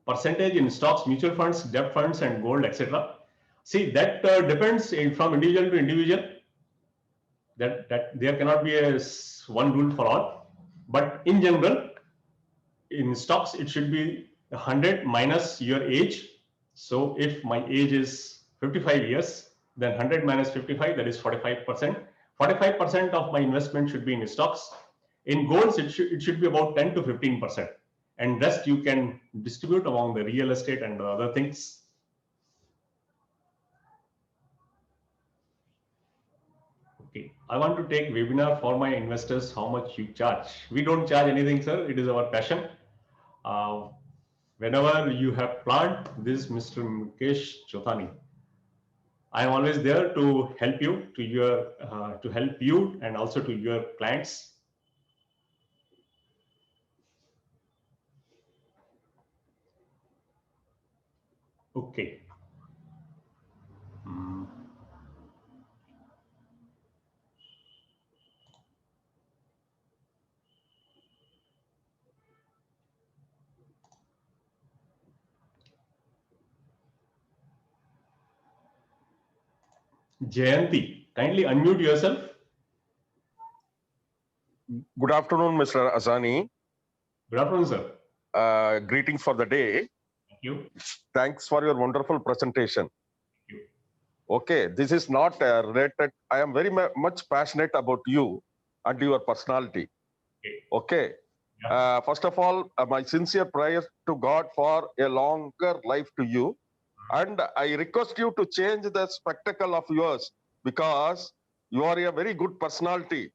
percentage in stocks, mutual funds, debt funds, and gold, etc.? See, that depends from individual to individual. That there cannot be a one rule for all. But in general, in stocks, it should be 100 minus your age. So if my age is 55 years, then 100 minus 55, that is 45%. 45% of my investment should be in stocks. In golds, it should be about 10 to 15%. And rest you can distribute among the real estate and other things. Okay, I want to take webinar for my investors. How much you charge? We don't charge anything, sir. It is our passion. Whenever you have planned this, Mr. Mukesh Chothani, I am always there to help you to help you and also to your clients. Okay. Jayanti, kindly unmute yourself. Good afternoon, Mr. Azani. Good afternoon, sir. Greetings for the day. Thank you. Thanks for your wonderful presentation. Thank you. Okay, this is not related. I am very much passionate about you and your personality. Okay. Yeah. First of all, my sincere prayers to God for a longer life to you. And I request you to change the spectacle of yours because you are a very good personality.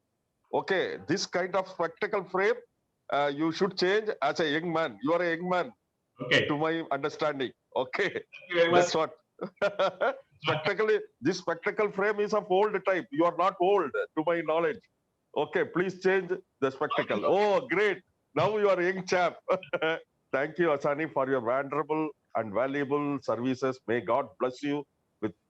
Okay, this kind of spectacle frame, you should change as a young man. You are a young man, Okay. to my understanding. Okay, Thank you very much. that's what. This spectacle frame is of old type. You are not old, to my knowledge. Okay, please change the spectacle. Oh, great. Now you are a young chap. Thank you, Asani, for your wonderful and valuable services. May God bless you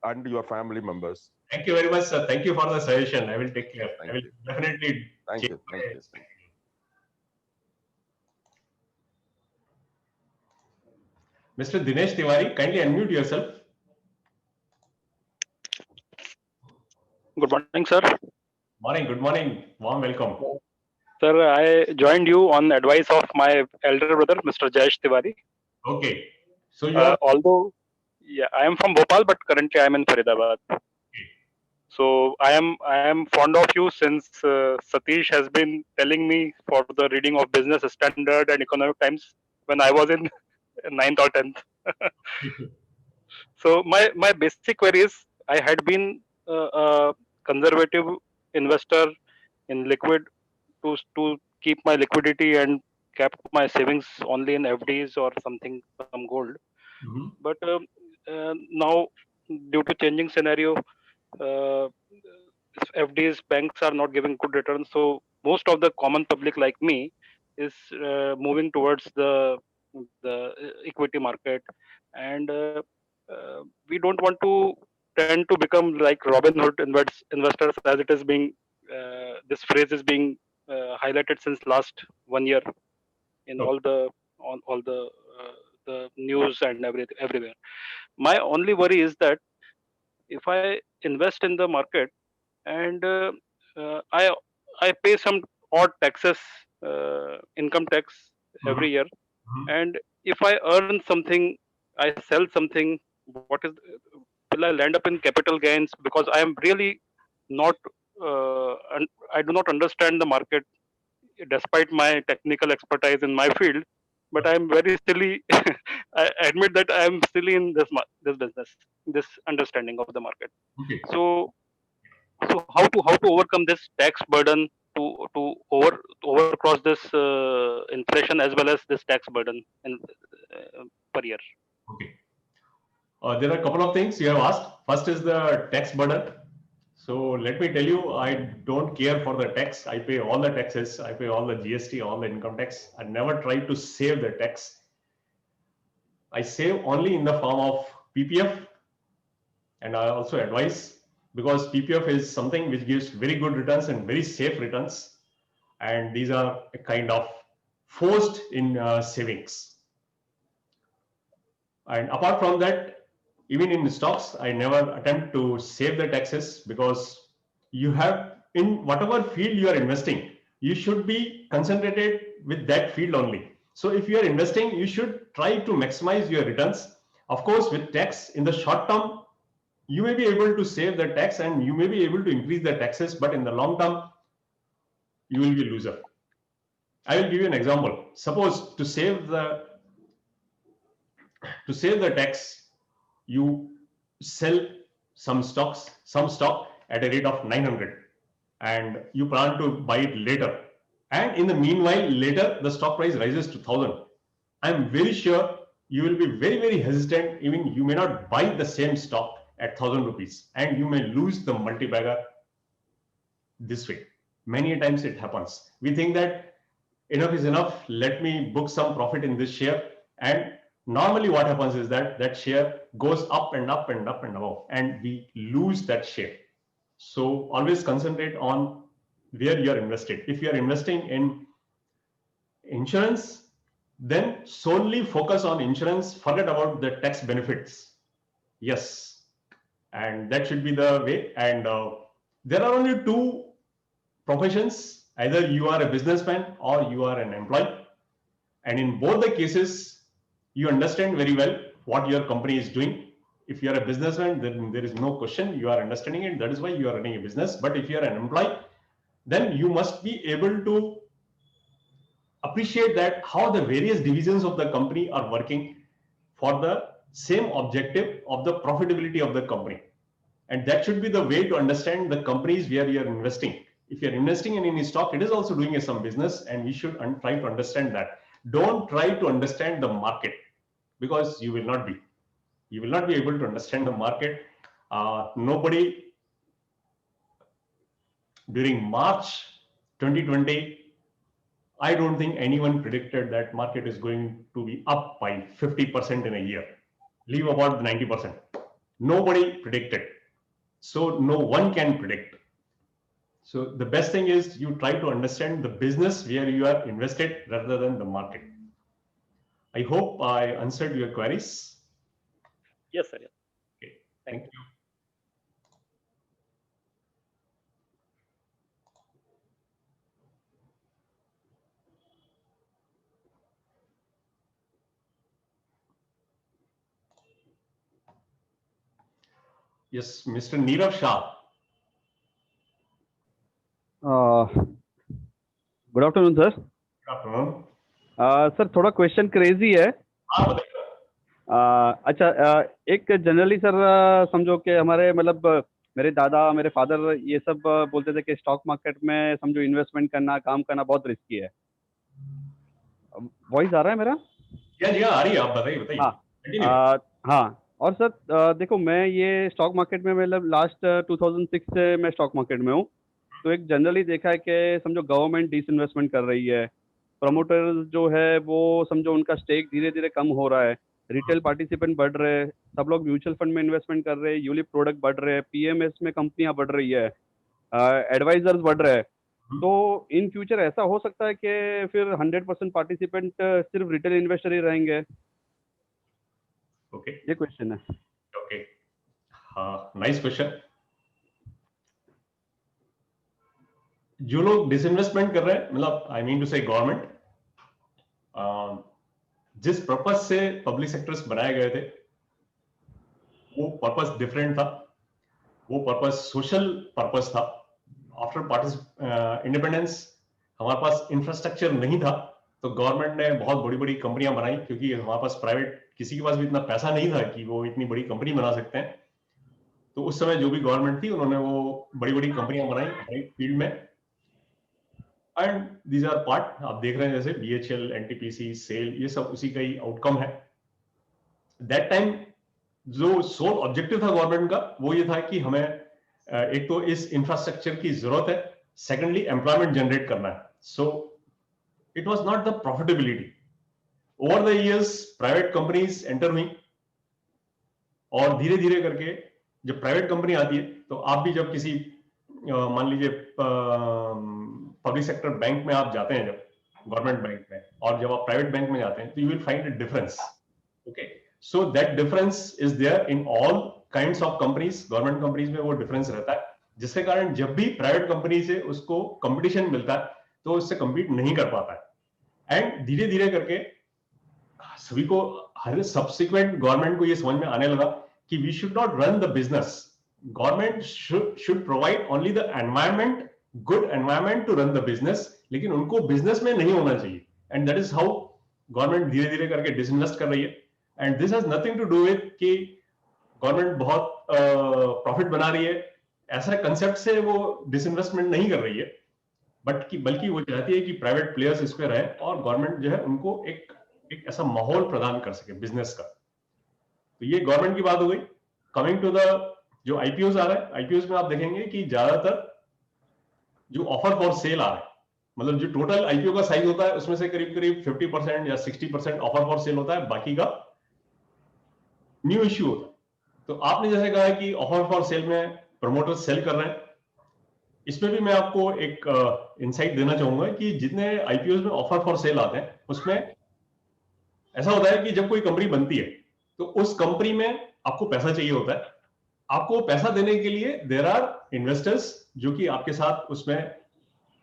and your family members. Thank you very much, sir. Thank you for the suggestion. I will take care. I will definitely. Thank you. Thank you. Mr. Dinesh Tiwari, kindly unmute yourself. Good morning, sir. Morning. Good morning. Warm welcome. Sir, I joined you on advice of my elder brother, Mr. Jayesh Tiwari. Okay. So you are. Although, yeah, I am from Bhopal, but currently I am in Faridabad. So I am fond of you since Satish has been telling me for the reading of Business Standard and Economic Times when I was in 9th or 10th. So my basic query is, I had been a conservative investor in liquid to keep my liquidity and kept my savings only in FDs or something, some gold. Mm-hmm. But now, due to changing scenario, FDs, banks are not giving good returns. So most of the common public like me is moving towards the equity market, and we don't want to tend to become like Robin Hood investors, as it is being this phrase is being highlighted since last 1 year in Oh. all the news and everywhere. My only worry is that if I invest in the market and I pay some odd taxes, income tax every year, and if I earn something, I sell something. What is will I land up in capital gains? Because I am really not. I do not understand the market, despite my technical expertise in my field. but I'm very silly. I admit that I'm silly in this business, this understanding of the market. Okay. So how to overcome this tax burden to overcross this inflation as well as this tax burden in per year? Okay. There are a couple of things you have asked. First is the tax burden. So let me tell you, I don't care for the tax. I pay all the taxes. I pay all the GST, all the income tax. I never try to save the tax. I save only in the form of PPF, and I also advise, because PPF is something which gives very good returns and very safe returns, and these are a kind of forced in savings. And apart from that, even in stocks, I never attempt to save the taxes, because you have, in whatever field you are investing, you should be concentrated with that field only. So if you are investing, you should try to maximize your returns. Of course, with tax in the short term, you may be able to save the tax and you may be able to increase the taxes, but in the long term, you will be a loser. I will give you an example. Suppose to save the tax, you sell some stock at a rate of 900, and you plan to buy it later. And in the meanwhile, later the stock price rises to 1000. I'm very sure you will be very, very hesitant. Even you may not buy the same stock at 1000 rupees, and you may lose the multi-bagger this way. Many times it happens. We think that enough is enough. Let me book some profit in this share, and normally what happens is that that share goes up and up and up and above, and we lose that share. So always concentrate on where you are invested. If you are investing in insurance, then solely focus on insurance, forget about the tax benefits. Yes, and that should be the way. And there are only two professions: either you are a businessman or you are an employee, and in both the cases you understand very well what your company is doing. If you are a businessman, then there is no question, you are understanding it, that is why you are running a business. But if you are an employee, then you must be able to appreciate that how the various divisions of the company are working for the same objective of the profitability of the company. And that should be the way to understand the companies where you are investing. If you are investing in any stock, it is also doing some business, and we should try to understand that. Don't try to understand the market, because you will not be able to understand the market. Nobody during March 2020, I don't think anyone predicted that market is going to be up by 50% in a year. Leave about 90%. Nobody predicted. So no one can predict. So the best thing is you try to understand the business where you are invested rather than the market. I hope I answered your queries. Yes, sir. Okay. Thank you. Yes, Mr. Neerav Shah. Good afternoon sir. Good afternoon. Sir थोड़ा question crazy है. हाँ, बताइए. अच्छा, एक generally sir समझो कि हमारे मतलब मेरे दादा, मेरे फादर ये सब बोलते थे कि स्टॉक मार्केट में समझो इन्वेस्टमेंट करना, काम करना बहुत रिस्की है. वॉइस आ रहा है मेरा? जी हाँ, आ रही है. आप बताइए. हाँ. हाँ, और सर देखो, मैं ये स्टॉक मार्केट में मतलब लास्ट 2006 से मैं स्टॉक मार्केट में हूँ. तो एक जनरली देखा है कि समझो गवर्नमेंट डिसइन्वेस्टमेंट कर रही है, प्रमोटर्स जो है वो समझो उनका स्टेक धीरे धीरे कम हो रहा है, रिटेल पार्टिसिपेंट बढ़ रहे हैं, सब लोग म्यूचुअल फंड में इन्वेस्टमेंट कर रहे हैं, यूलिप प्रोडक्ट बढ़ रहे हैं, पीएमएस में कंपनियां बढ़ रही है, एडवाइजर्स बढ़ रहे हैं. तो इन फ्यूचर ऐसा हो सकता है कि फिर 100% पार्टिसिपेंट सिर्फ रिटेल इन्वेस्टर ही रहेंगे? ओके, ये क्वेश्चन है. ओके, हाँ, नाइस क्वेश्चन. जो लोग डिसइन्वेस्टमेंट कर रहे हैं, मतलब आई मीन टू से गवर्नमेंट, जिस पर्पस से पब्लिक सेक्टर्स बनाए गए थे वो पर्पस डिफरेंट था. वो पर्पस सोशल पर्पस था. आफ्टर इंडिपेंडेंस हमारे पास इंफ्रास्ट्रक्चर नहीं था, तो गवर्नमेंट ने बहुत बड़ी बड़ी कंपनियां बनाई, क्योंकि हमारे पास प्राइवेट किसी के पास भी इतना पैसा नहीं था कि वो इतनी बड़ी कंपनी बना सकते हैं। तो उस समय जो भी गवर्नमेंट थी उन्होंने वो बड़ी बड़ी कंपनियां बनाई हर एक फील्ड में, एंड दीज आर पार्ट आप देख रहे हैं जैसे BHL, NTPC, सेल, ये सब उसी का ही आउटकम है। दैट टाइम जो सोल ऑब्जेक्टिव था गवर्नमेंट का वो ये था कि हमें एक तो इस इंफ्रास्ट्रक्चर की जरूरत है, सेकेंडली एम्प्लॉयमेंट जनरेट करना है। So it was not the profitability. Over the years private companies enter हुई, और धीरे धीरे करके जब प्राइवेट कंपनी आती है तो आप भी जब किसी मान लीजिए पब्लिक सेक्टर बैंक में आप जाते हैं, जब गवर्नमेंट बैंक में, और जब आप प्राइवेट बैंक में जाते हैं तो you will find a difference. Okay, so that difference is there in all kinds of companies. Government companies में वो डिफरेंस रहता है, जिसके कारण जब भी प्राइवेट कंपनी से उसको कंपटीशन मिलता है तो उससे compete नहीं कर पाता है। एंड धीरे धीरे करके सभी को, हर सब्सिक्वेंट गवर्नमेंट को ये समझ में आने लगा कि we should not run the business, government should provide only the environment, good environment to run the business, लेकिन उनको बिजनेस में नहीं होना चाहिए। And that is how government धीरे धीरे करके डिसइन्वेस्ट कर रही है। And this has nothing to do with कि गवर्नमेंट बहुत प्रॉफिट बना रही है, ऐसा कंसेप्ट से वो डिसइन्वेस्टमेंट नहीं कर रही है, बल्कि वो चाहती है कि प्राइवेट प्लेयर्स इस पे रहे और गवर्नमेंट जो है उनको एक ऐसा माहौल प्रदान कर सके बिजनेस का। तो ये गवर्नमेंट की बात हो गई। कमिंग टू द जो आईपीओज आ रहा है, आईपीओज में आप देखेंगे कि ज्यादातर जो ऑफर फॉर सेल आ रहा है, मतलब जो टोटल आईपीओ का साइज होता है उसमें से करीब करीब 50% या 60% ऑफर फॉर सेल होता है, बाकी का न्यू इश्यू होता है। तो आपने जैसे कहा है कि ऑफर फॉर सेल में प्रमोटर्स सेल कर रहे हैं, इसमें भी मैं आपको एक इनसाइट देना चाहूंगा कि जितने आईपीओज में ऑफर फॉर सेल आते हैं उसमें ऐसा होता है कि जब कोई कंपनी बनती है तो उस कंपनी में आपको पैसा चाहिए होता है। आपको पैसा देने के लिए देयर आर इन्वेस्टर्स जो कि आपके साथ उसमें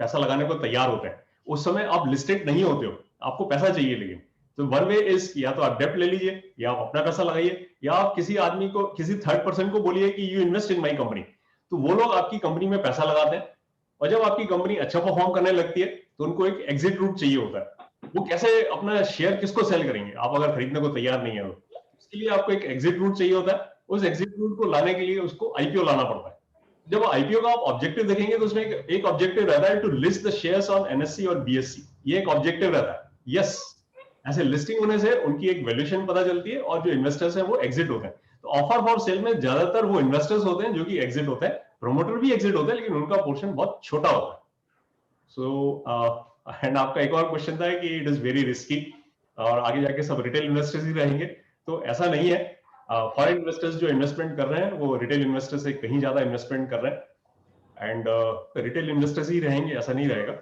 पैसा लगाने को तैयार होते हैं। उस समय आप लिस्टेड नहीं होते हो, आपको पैसा चाहिए, लेकिन तो वन वे इज या तो आप डेप्ट ले लीजिए या आप अपना पैसा लगाइए, या आप किसी आदमी को, किसी थर्ड पर्सन को बोलिए कि you invest in my company, तो वो लोग आपकी कंपनी में पैसा लगाते हैं। और जब आपकी कंपनी अच्छा परफॉर्म करने लगती है तो उनको एक एग्जिट रूट चाहिए होता है। वो कैसे अपना शेयर किसको सेल करेंगे आप अगर खरीदने को तैयार नहीं है तो उसके लिए आपको एक एग्जिट रूट चाहिए होता है। उस एग्जिट रूट को लाने के लिए उसको आईपीओ लाना पड़ता है। जब आईपीओ का आप ऑब्जेक्टिव देखेंगे तो उसमें एक ऑब्जेक्टिव रहता है to list the shares on NSC और बीएससी, ये एक ऑब्जेक्टिव रहता है। यस, ऐसे लिस्टिंग होने से उनकी एक वैल्यूएशन पता चलती है और जो इन्वेस्टर्स हैं वो एग्जिट होते हैं। तो ऑफर फॉर सेल में ज्यादातर वो इन्वेस्टर्स होते हैं जो कि एग्जिट होते हैं, प्रमोटर भी एग्जिट होते हैं लेकिन उनका पोर्शन बहुत छोटा होता है। सो एंड आपका एक और क्वेश्चन था कि इट इज वेरी रिस्की और आगे जाके सब रिटेल इन्वेस्टर्स ही रहेंगे, तो ऐसा नहीं है। फॉरेन इन्वेस्टर्स जो इन्वेस्टमेंट कर रहे हैं वो रिटेल इन्वेस्टर्स से कहीं ज्यादा इन्वेस्टमेंट कर रहे हैं, एंड रिटेल इन्वेस्टर्स ही रहेंगे, ऐसा नहीं रहेगा,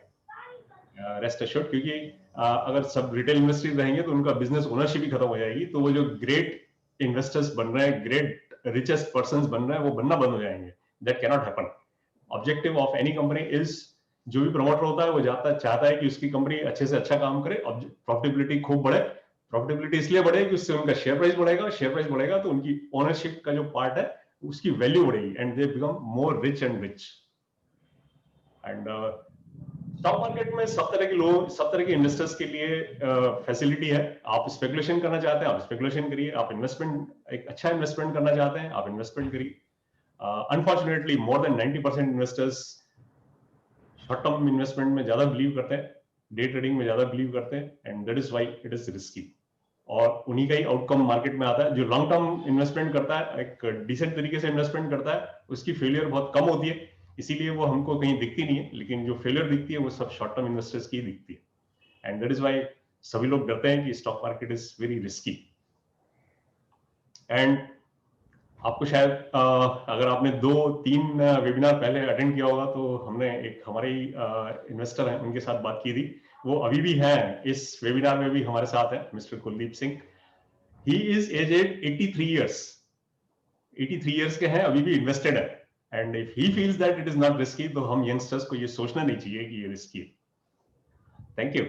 रेस्ट एश्योर्ड। क्योंकि अगर सब रिटेल इन्वेस्टर्स रहेंगे तो उनका बिजनेस ओनरशिप ही खत्म हो जाएगी, तो वो जो ग्रेट इन्वेस्टर्स बन रहे हैं, ग्रेट रिचेस्ट पर्सन बन रहे हैं, वो बनना बंद हो जाएंगे। That cannot happen. Objective of any company is, जो भी प्रमोटर होता है वो चाहता है कि उसकी कंपनी अच्छे से अच्छा काम करे, प्रॉफिटेबिलिटी खूब बढ़े। प्रॉफिटेबिलिटी इसलिए बढ़े कि उससे उनका शेयर प्राइस बढ़ेगा, शेयर प्राइस बढ़ेगा तो उनकी ओनरशिप का जो पार्ट है उसकी वैल्यू बढ़ेगी and they become more rich and rich. And stock market में सब तरह के लोग, सब तरह के इन्वेस्टर्स के लिए फैसिलिटी है। आप स्पेकुलेशन करना चाहते हैं आप स्पेकुलेशन करिए, आप इन्वेस्टमेंट एक अच्छा इन्वेस्टमेंट करना चाहते हैं आप इन्वेस्टमेंट करिए। Unfortunately more than 90% investors short term investment में ज्यादा बिलीव करते हैं, डे ट्रेडिंग में ज्यादा बिलीव करते हैं, and that is why it is risky. और उन्हीं का ही आउटकम मार्केट में आता है। जो लॉन्ग टर्म इन्वेस्टमेंट करता है, एक डिसेंट तरीके से इन्वेस्टमेंट करता है, उसकी फेलियर बहुत कम होती है, इसीलिए वो हमको कहीं दिखती नहीं है, लेकिन जो फेलियर दिखती है वो सब शॉर्ट टर्म इन्वेस्टर्स की दिखती है। एंड दैट इज व्हाई सभी लोग डरते हैं कि stock market is very risky. And आपको शायद अगर आपने 2-3 वेबिनार पहले अटेंड किया होगा तो हमने एक हमारे ही इन्वेस्टर हैं उनके साथ बात की थी, वो अभी भी हैं, इस वेबिनार में भी हमारे साथ हैं, mister Kuldeep Singh. He is aged 83 years, 83 years के हैं, अभी भी इन्वेस्टेड है। And if he feels that it is not risky, तो हम यंगस्टर्स को ये सोचना नहीं चाहिए कि ये रिस्की है। Thank you.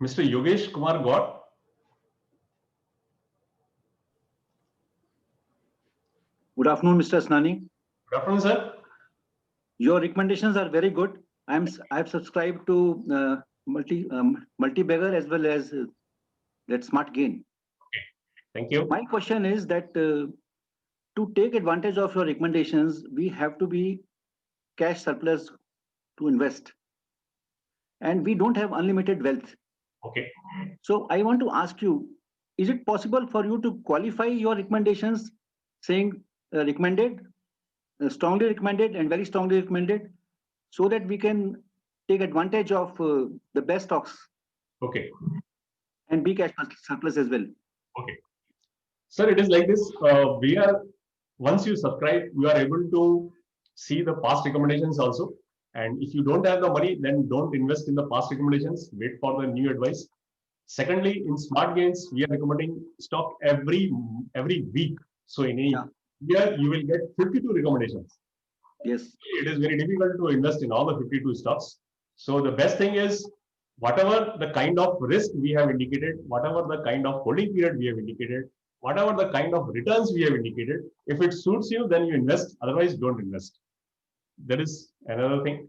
Mr. Yogesh Kumar Gaur. Good afternoon, Mr. Asnani. Good afternoon, sir. Your recommendations are very good. I've subscribed to multi-bagger as well as that Smart Gain. Thank you. My question is that to take advantage of your recommendations, we have to be cash surplus to invest, and we don't have unlimited wealth. Okay. So I want to ask you, is it possible for you to qualify your recommendations saying recommended, strongly recommended and very strongly recommended, so that we can take advantage of the best stocks Okay. and be cash surplus as well? Okay. Sir, it is like this. Once you subscribe, you are able to see the past recommendations also. And if you don't have the money, then don't invest in the past recommendations. Wait for the new advice. Secondly, in Smart Gains, we are recommending stock every week. So in a year, you will get 52 recommendations. Yes. It is very difficult to invest in all the 52 stocks. So the best thing is, whatever the kind of risk we have indicated, whatever the kind of holding period we have indicated, whatever the kind of returns we have indicated, if it suits you, then you invest. Otherwise, don't invest. That is another thing.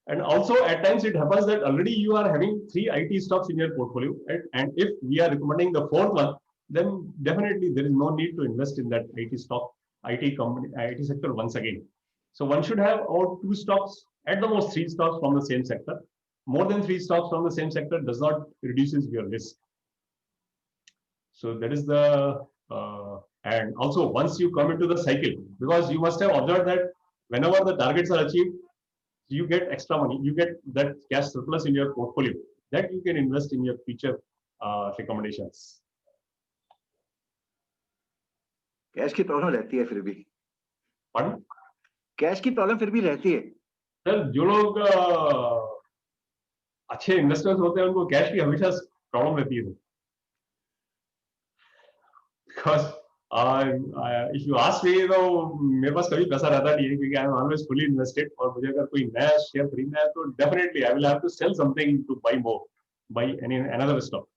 And also, at times it happens that already you are having 3 IT stocks in your portfolio, right? And if we are recommending the 4th one, then definitely there is no need to invest in that IT stock, IT company, IT sector once again. So one should have about 2 stocks, at the most 3 stocks from the same sector. More than 3 stocks from the same sector does not reduces your risk. So that is the and also once you come into the cycle, because you must have observed that whenever the targets are achieved, you get extra money, you get that cash surplus in your portfolio that you can invest in your future recommendations. Cash की problem रहती है फिर भी. Pardon? Cash की problem फिर भी रहती है. सर, जो लोग अच्छे इन्वेस्टर्स होते हैं उनको कैश की हमेशा प्रॉब्लम रहती है. Because if you ask me, तो मेरे पास कभी पैसा रहता नहीं है क्योंकि I am always fully invested. और मुझे अगर कोई नया शेयर खरीदना है तो definitely I will have to sell something to buy another stock.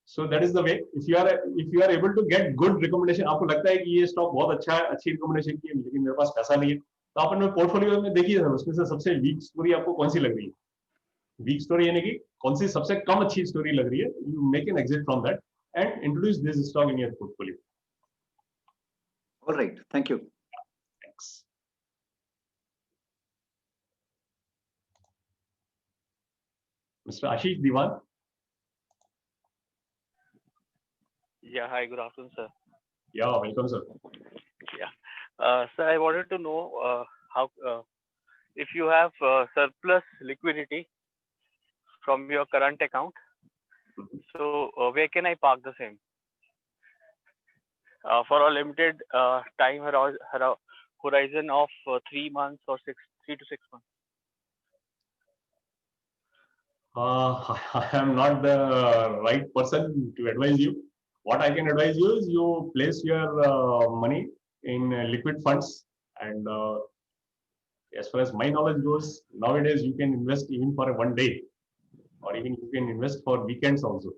So that is the way. If you are able to get good recommendation, आपको लगता है कि ये स्टॉक बहुत अच्छा है, अच्छी रिकमेंडेशन की है, लेकिन मेरे पास पैसा नहीं है, तो आप अपने पोर्टफोलियो में देखिए उसमें से सबसे वीक स्टोरी आपको कौन सी लग रही है. वीक स्टोरी यानी कि कौन सी सबसे कम अच्छी स्टोरी लग रही है. You make an exit from that and introduce this stock in your portfolio. All right. Thank you. Thanks. Mr. Ashish Diwan. Yeah, hi, good afternoon, sir. Yeah, welcome, sir. Yeah. Sir, I wanted to know how if you have surplus liquidity from your current account, so where can I park the same? For a limited time horizon of 3 months or 3 to 6 months. I am not the right person to advise you. What I can advise you is you place your money in liquid funds, and as far as my knowledge goes, nowadays you can invest even for one day, or even you can invest for weekends also.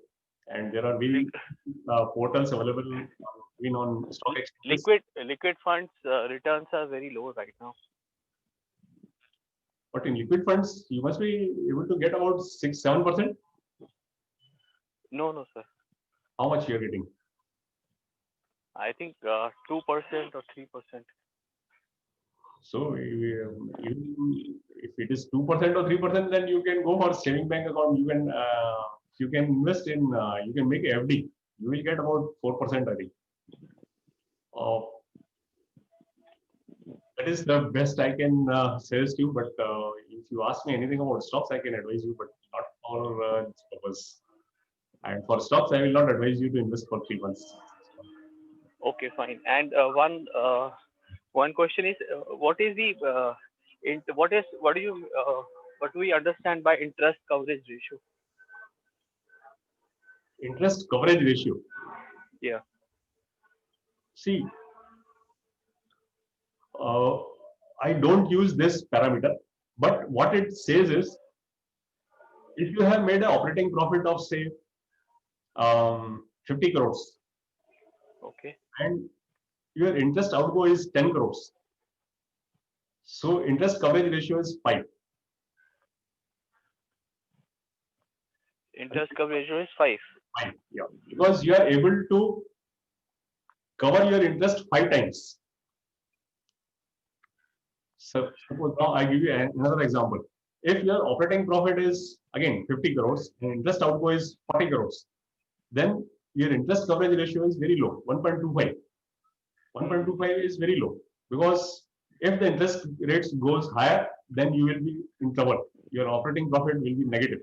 And there are very portals available even on stock exchanges. Liquid funds returns are very low right now. But in liquid funds, you must be able to get about 6-7%. No, sir. How much you are getting? I think 2% or 3%. So if it is 2% or 3%, then you can go for saving bank account. You can invest in. You can make a FD. You will get about 4%, I think. That is the best I can suggest you. But if you ask me anything about stocks, I can advise you, but not for this purpose. And for stocks, I will not advise you to invest for 3 months. Okay, fine. And one question is, what is the what do we understand by interest coverage ratio? Interest coverage ratio. Yeah. See, I don't use this parameter, but what it says is, if you have made an operating profit of say 50 crores, okay, and your interest outgo is 10 crores. So interest coverage ratio is 5. Interest coverage ratio is 5. 5, yeah. Because you are able to cover your interest 5 times. So suppose now I give you another example. If your operating profit is again 50 crores and interest outgo is 40 crores, then your interest coverage ratio is very low, 1.25. 1.25 is very low because if the interest rates goes higher, then you will be in trouble. Your operating profit will be negative.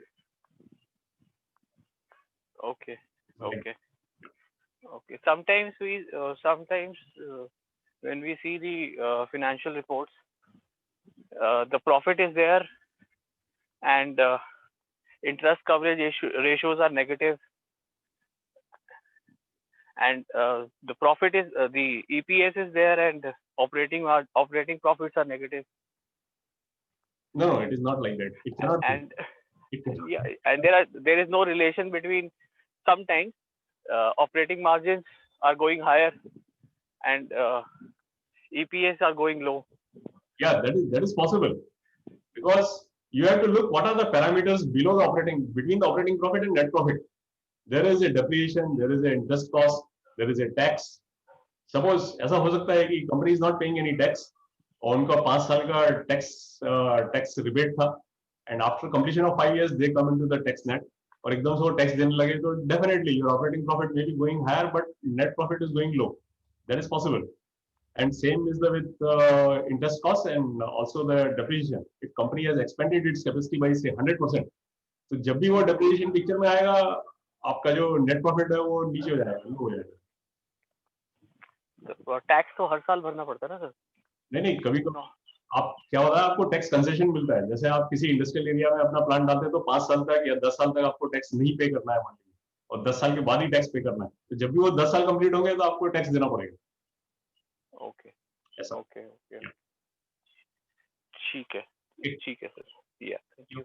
Okay. Okay. Okay. Sometimes when we see the financial reports, the profit is there and interest coverage ratios are negative, and the profit is the EPS is there and operating profits are negative. No, it is not like that. It cannot be. And It cannot. yeah, and there is no relation between sometimes operating margins are going higher and EPS are going low. Yeah, that is possible because you have to look what are the parameters below the operating, between the operating profit and net profit. There is a depreciation, there is a interest cost, there is a tax. Suppose ऐसा हो सकता है कि company is not paying any tax और उनका 5 साल का tax rebate था, and after completion of 5 years they come into the tax net और एकदम से वो tax देने लगे, तो definitely your operating profit may be going higher but net profit is going low. That is possible. And same is with interest costs and also the depreciation. If company has expanded its capacity by say 100%, तो जब भी वो depreciation picture में आएगा, आपका जो net profit है वो नीचे हो जाएगा, लो हो जाएगा. टैक्स तो हर साल भरना पड़ता है ना सर? नहीं, कभी कभी आप क्या होता है, आपको टैक्स कंसेशन मिलता है. जैसे आप किसी इंडस्ट्रियल एरिया में अपना प्लांट डालते हैं तो 5 साल तक या 10 साल तक आपको टैक्स नहीं पे करना है मान लीजिए, और 10 साल के बाद ही टैक्स पे करना है. तो जब भी वो 10 साल कंप्लीट होंगे तो आपको टैक्स देना पड़ेगा. ओके. ऐसा. ओके. ठीक है सर. या थैंक यू.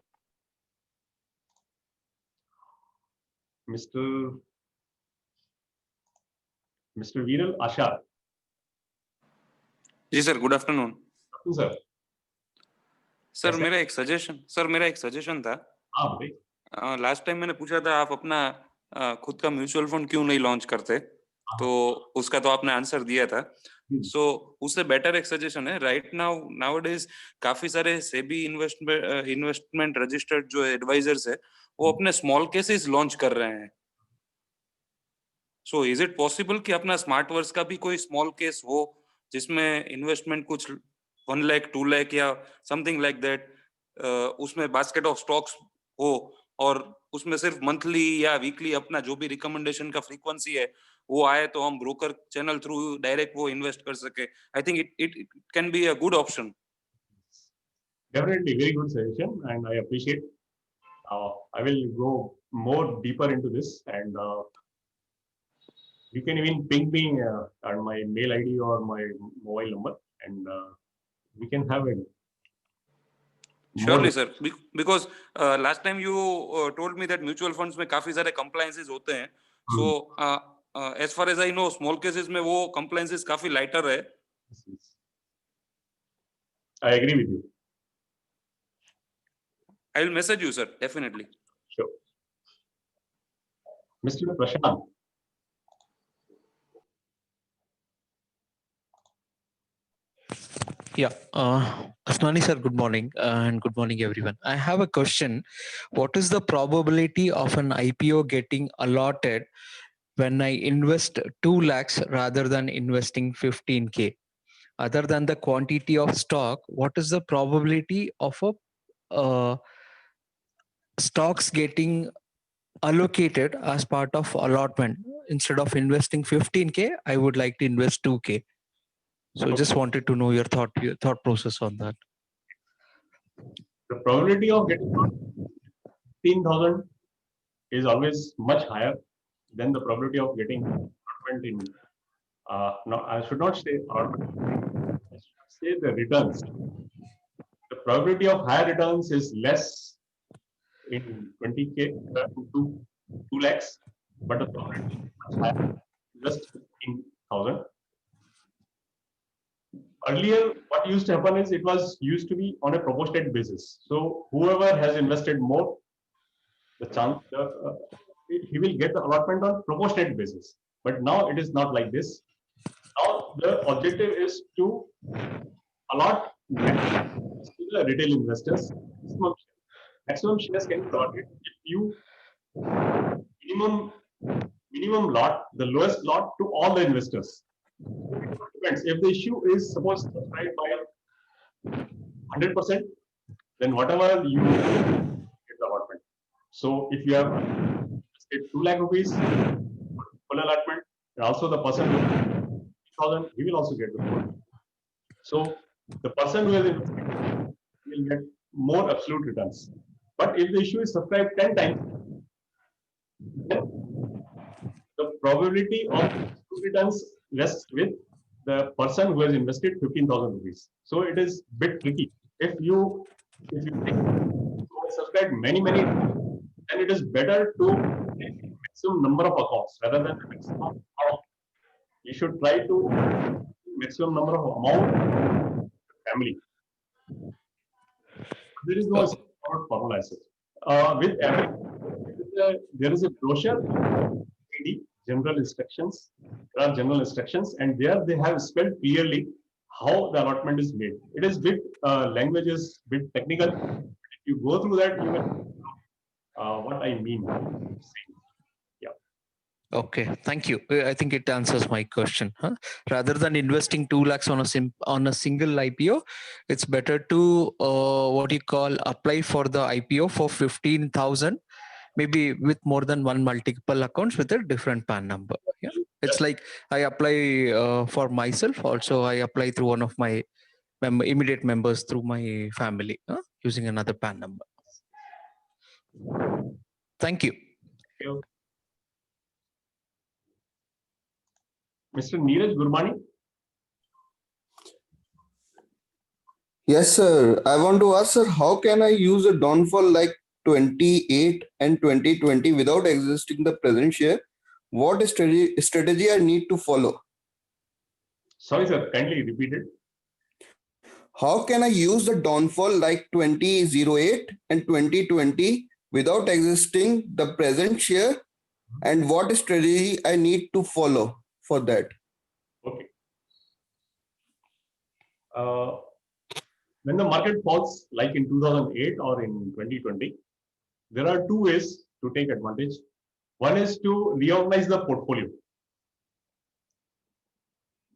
मिस्टर वीरल आशा. जी सर, गुड आफ्टरनून. सर मेरा एक सजेशन था. हाँ भाई. लास्ट टाइम मैंने पूछा था आप अपना खुद का म्यूचुअल फंड क्यों नहीं लॉन्च करते, तो उसका तो आपने आंसर दिया था. सो उससे बेटर एक सजेशन है. राइट नाउअडेज काफी सारे सेबी इन्वेस्टमेंट रजिस्टर्ड जो एडवाइजर्स है वो अपने स्मॉल केसेस लॉन्च कर रहे हैं. सो इज इट पॉसिबल कि अपना स्मार्ट वर्क्स का भी कोई स्मॉल केस हो जिसमें इन्वेस्टमेंट कुछ 1 लाख 2 लाख या समथिंग लाइक दैट, उसमें बास्केट ऑफ स्टॉक्स हो और उसमें सिर्फ मंथली या वीकली अपना जो भी रिकमेंडेशन का फ्रीक्वेंसी है वो आए तो हम ब्रोकर चैनल थ्रू डायरेक्ट वो इन्वेस्ट कर सके. I think it can be a good option. Definitely, very good suggestion, and I appreciate. I will go more deeper into this, and you can even ping me on my mail ID or my mobile number, and we can have a. Surely, sir. Because last time you told me that mutual funds में काफी सारे compliances होते हैं. So as far as I know, small cases में वो compliances काफी lighter है. I agree with you. I will message you, sir. Definitely. Sure. Mr. Prashant. Yeah, Asmani sir, good morning and good morning everyone. I have a question. What is the probability of an IPO getting allotted when I invest 2 lakhs rather than investing 15K? Other than the quantity of stock, what is the probability of a stocks getting allocated as part of allotment? Instead of investing 15K, I would like to invest 2K. So just wanted to know your thought process on that. The probability of getting 15,000 is always much higher than the probability of getting allotment in. No, I should not say allotment. I should say the returns. The probability of higher returns is less in 20K to 2 lakhs, but the probability is much higher, just 15,000. earlier what used to happen is it was used to be on a proportionate basis. So whoever has invested more, he will get the allotment on proportionate basis. But now it is not like this. Now the objective is to allot to the retail investors. Maximum shares can be allotted if you minimum lot, the lowest lot to all the investors. It depends. If the issue is suppose subscribed by 100%, then whatever you get the allotment. So if you have 2 lakh rupees full allotment, and also the person who 3,000, he will also get the full. So the person who has invested will get more absolute returns. But if the issue is subscribed 10 times, then the probability of returns rests with the person who has invested 15,000 rupees. So it is a bit tricky. If you subscribe many, then it is better to make maximum number of accounts rather than the maximum amount. You should try to maximum number of amount family. There is no formula. With every, there is a brochure, general instructions. There are general instructions, and there they have spelled clearly how the allotment is made. It is bit language is bit technical. If you go through that, you will what I mean. Yeah. Okay, thank you. I think it answers my question. Rather than investing 2 lakhs on a single IPO, it's better to apply for the IPO for 15,000, maybe with more than one multiple accounts with a different PAN number. Yeah, it's like I apply for myself. Also, I apply through one of my immediate members through my family using another PAN number. Thank you. Mr. Neeraj Gurmani. Yes, sir. I want to ask, sir, how can I use a downfall like 28 and 2020 without existing the present share? What strategy I need to follow? Sorry, sir. Kindly repeat it. How can I use the downfall like 2008 and 2020 without existing the present share, and what strategy I need to follow for that? Okay. When the market falls like in 2008 or in 2020, there are two ways to take advantage. One is to reorganize the portfolio.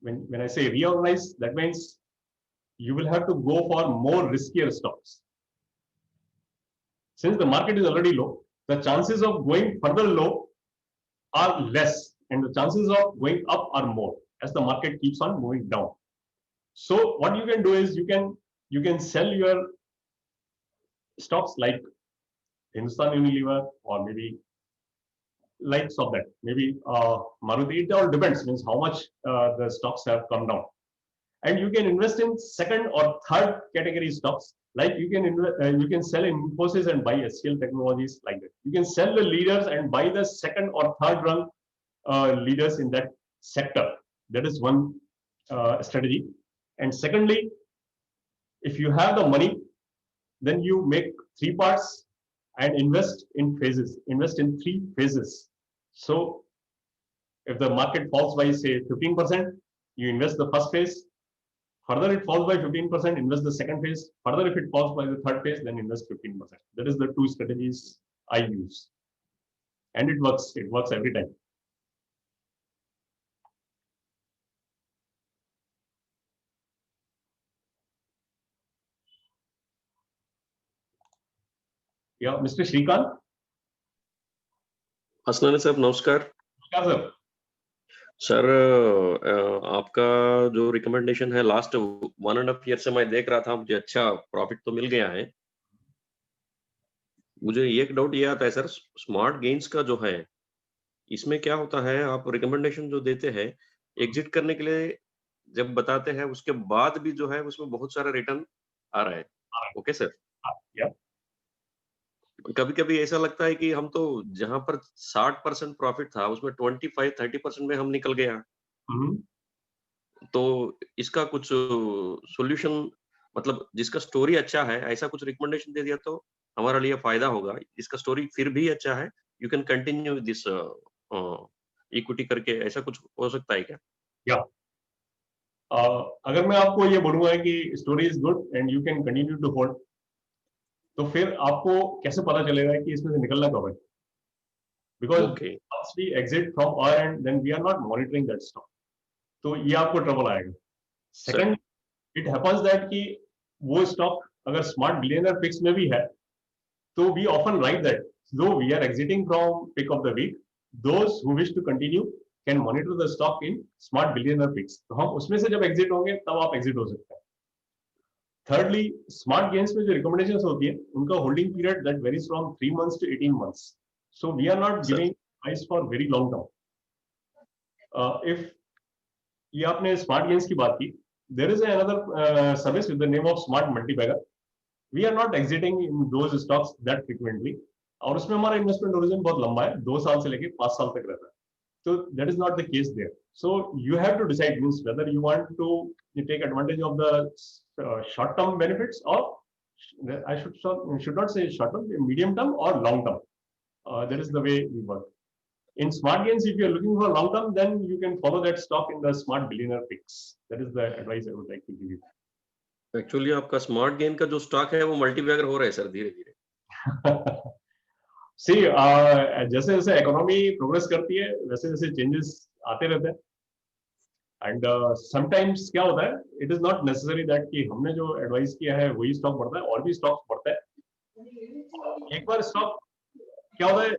When I say reorganize, that means you will have to go for more riskier stocks. Since the market is already low, the chances of going further low are less, and the chances of going up are more as the market keeps on moving down. So what you can do is you can sell your stocks like Hindustan Unilever or maybe likes of that, maybe Maruti. It all depends, means how much the stocks have come down. And you can invest in second or third category stocks. Like you can sell in Infosys and buy HCL Technologies like that. You can sell the leaders and buy the second or third run leaders in that sector. That is one strategy. And secondly, if you have the money, then you make 3 parts and invest in phases. Invest in 3 phases. So if the market falls by say 15%, you invest the first phase. Further, it falls by 15%, invest the second phase. Further, if it falls by the third phase, then invest 15%. That is the 2 strategies I use. And it works. It works every time. Yeah, Mr. Shrikant. Hasnani साहब नमस्कार। नमस्कार sir. Sir आपका जो recommendation है last 1.5 year से मैं देख रहा था, मुझे अच्छा प्रॉफिट तो मिल गया है। मुझे एक डाउट ये आता है सर, स्मार्ट गेन्स का जो है इसमें क्या होता है, आप रिकमेंडेशन जो देते हैं एग्जिट करने के लिए जब बताते हैं उसके बाद भी जो है उसमें बहुत सारा रिटर्न आ रहा है। Okay sir. कभी-कभी ऐसा लगता है कि हम तो जहां पर 60% प्रॉफिट था उसमें 25-30% में हम निकल गया। तो इसका कुछ सॉल्यूशन, मतलब जिसका स्टोरी अच्छा है ऐसा कुछ रिकमेंडेशन दे दिया तो हमारे लिए फायदा होगा। जिसका स्टोरी फिर भी अच्छा है, you can continue this equity करके, ऐसा कुछ हो सकता है क्या? या अगर मैं आपको ये बोलूंगा कि story is good and you can continue to hold, तो फिर आपको कैसे पता चलेगा कि इसमें से निकलना कब है? Because okay once we exit from our end, then we are not monitoring that stock. तो ये आपको ट्रबल आएगा। Sir. Second, it happens that कि वो स्टॉक अगर स्मार्ट बिलियनर पिक्स में भी है, तो we often write that though we are exiting from pick of the week, those who wish to continue can monitor the stock in smart billionaire picks. तो हम उसमें से जब एग्जिट होंगे तब आप एग्जिट हो सकते हैं। थर्डली, स्मार्ट गेम्स में जो रिकमेंडेशंस होती है उनका holding period that varies from 3 months to 18 months. So we are not sir. giving price for very long term. If ये आपने स्मार्ट गेम्स की बात की, there is another service with the name of smart multibagger. We are not exiting in those stocks that frequently, और उसमें हमारा investment horizon बहुत लंबा है, 2 साल से लेके 5 साल तक रहता है। So that is not the case there. So you have to decide, means whether you want to take advantage of the short-term benefits, or I should not say short-term, medium term or long-term. That is the way we work. In smart gains, if you are looking for long-term, then you can follow that stock in the smart billionaire picks. That is the advice I would like to give you. Actually आपका smart gain का जो stock है वो multibagger हो रहा है sir धीरे-धीरे। See, जैसे जैसे इकोनॉमी प्रोग्रेस करती है वैसे वैसे चेंजेस आते रहते हैं, एंड समटाइम्स क्या होता है, it is not necessary that कि हमने जो एडवाइस किया है वही स्टॉक बढ़ता है, और भी स्टॉक्स बढ़ता है। एक बार स्टॉक क्या होता है,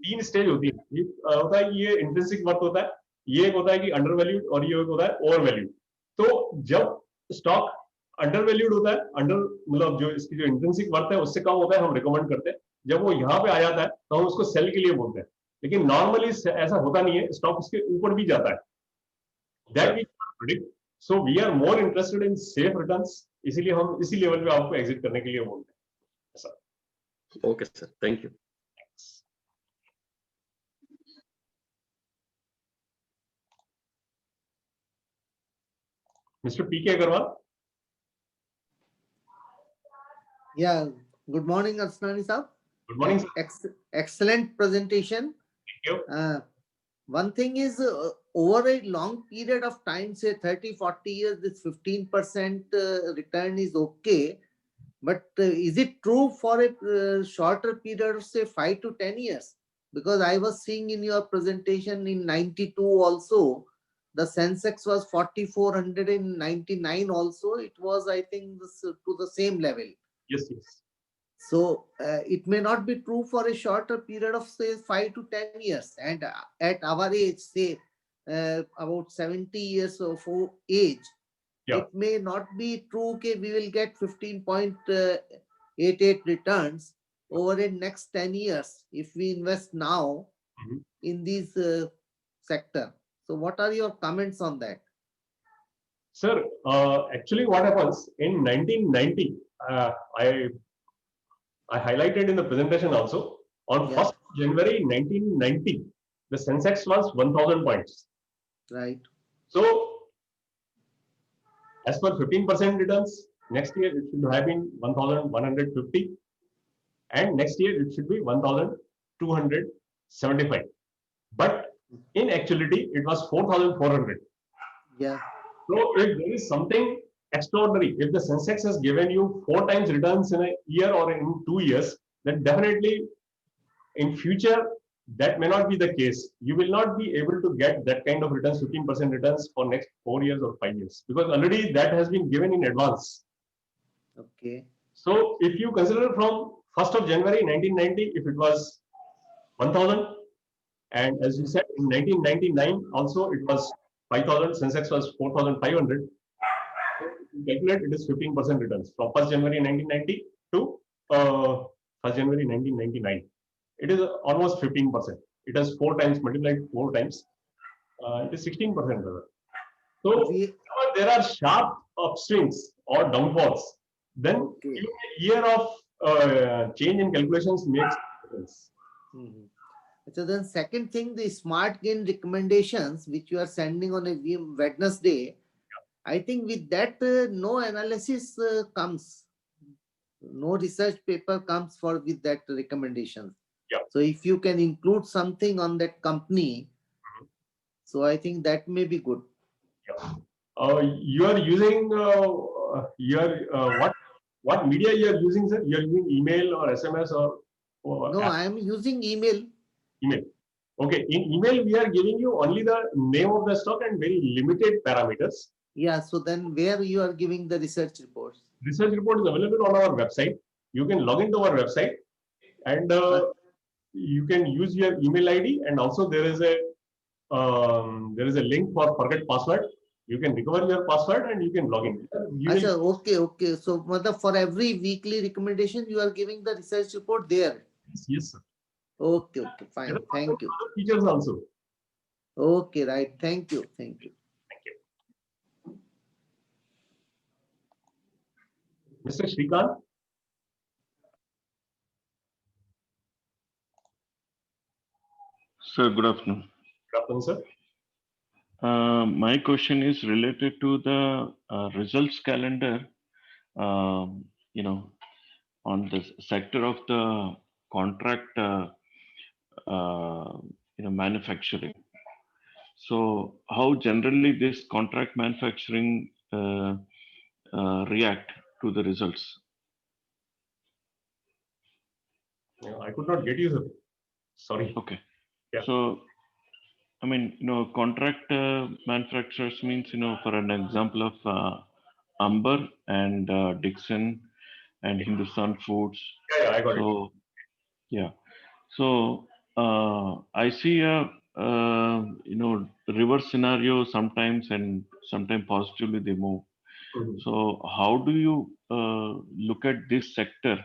3 स्टेज होती है। एक होता है ये इंट्रिंसिक वर्थ होता है, ये एक होता है कि अंडर वैल्यूड, और ये एक होता है ओवर वैल्यूड। तो जब स्टॉक अंडर वैल्यूड होता है, अंडर मतलब जो इसकी जो इंट्रिंसिक वर्थ है उससे कम होता है, हम रिकमेंड करते हैं। जब वो यहाँ पे आ जाता है तो हम उसको सेल के लिए बोलते हैं, लेकिन नॉर्मली ऐसा होता नहीं है, स्टॉक उसके ऊपर भी जाता है। That we predict, so we are more interested in safe returns, इसीलिए हम इसी लेवल पे आपको एग्जिट करने के लिए बोलते हैं sir. Okay sir, thank you. Mister PK Agarwal. Yeah, good morning, Asnani Saab. Good morning, sir. Excellent presentation. Thank you. One thing is, over a long period of time, say 30, 40 years, this 15% return is okay. But is it true for a shorter period of say 5 to 10 years? Because I was seeing in your presentation in 92 also, the Sensex was 4,499 also. It was, I think, to the same level. Yes, yes. So it may not be true for a shorter period of say 5 to 10 years. And at our age, say about 70 years of age, yeah, it may not be true that we will get 15.88 returns over the next 10 years if we invest now in this sector. So what are your comments on that? Sir, actually what happens in 1990, I highlighted in the presentation also, on 1st January 1990, the Sensex was 1000 points. Right. So, as per 15% returns, next year it should have been 1150, and next year it should be 1275. But in actuality, it was 4400. Yeah. So, if there is something extraordinary, if the Sensex has given you 4 times returns in a year or in 2 years, then definitely in future that may not be the case. You will not be able to get that kind of returns, 15% returns for next 4 years or 5 years, because already that has been given in advance. Okay. So if you consider from 1st of January 1990, if it was 1000, and as you said in 1999 also it was 5000, Sensex was 4500. Calculate, it is 15% returns from 1st January 1990 to 1st January 1999. It is almost 15%. It has 4 times multiplied 4 times. It is 16%. So there are sharp upswings or downfalls. Then even a year of change in calculations makes difference. So then second thing, the smart gain recommendations which you are sending on a Wednesday, I think with that, no analysis comes, no research paper comes for with that recommendation. Yeah. So if you can include something on that company, so I think that may be good. You are using what media you are using, sir? You are using email or SMS or No, app? I am using email. Email. Okay, in email we are giving you only the name of the stock and very limited parameters. Yeah, so then where you are giving the research reports? Research report is available on our website. You can log into our website and you can use your email ID, and also there is a link for forget password. You can recover your password and you can log in. Achha, okay. So matlab for every weekly recommendation, you are giving the research report there. Yes, sir. Okay, fine. Thank you. Other features also. Okay, right. Thank you. Mr. Shrikant. Sir, good afternoon. Good afternoon, sir. My question is related to the results calendar, on the sector of the contract, manufacturing. So how generally this contract manufacturing react to the results? I could not get you, sir. Sorry. Okay. Yeah. So, I mean, contract manufacturers means, for an example of Amber and Dixon and Hindustan Foods. Yeah, I got it. Yeah. So I see a reverse scenario sometimes, and sometimes positively they move. So how do you look at this sector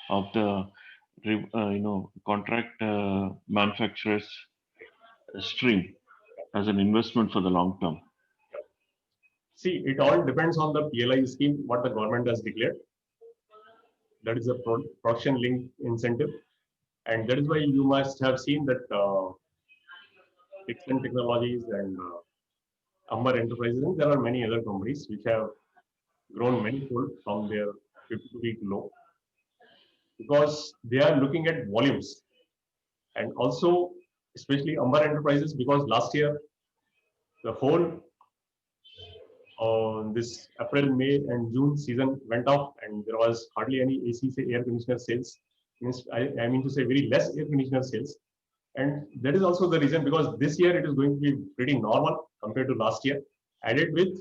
of the contract manufacturers stream as an investment for the long term? See, it all depends on the PLI scheme, what the government has declared. That is a production linked incentive. And that is why you must have seen that Dixon Technologies and Amber Enterprises, and there are many other companies which have grown manifold from their 52-week low, because they are looking at volumes. And also, especially Amber Enterprises, because last year, the whole this April, May, and June season went off, and there was hardly any AC, air conditioner sales. Means I mean to say very less air conditioner sales. And that is also the reason, because this year it is going to be pretty normal compared to last year, added with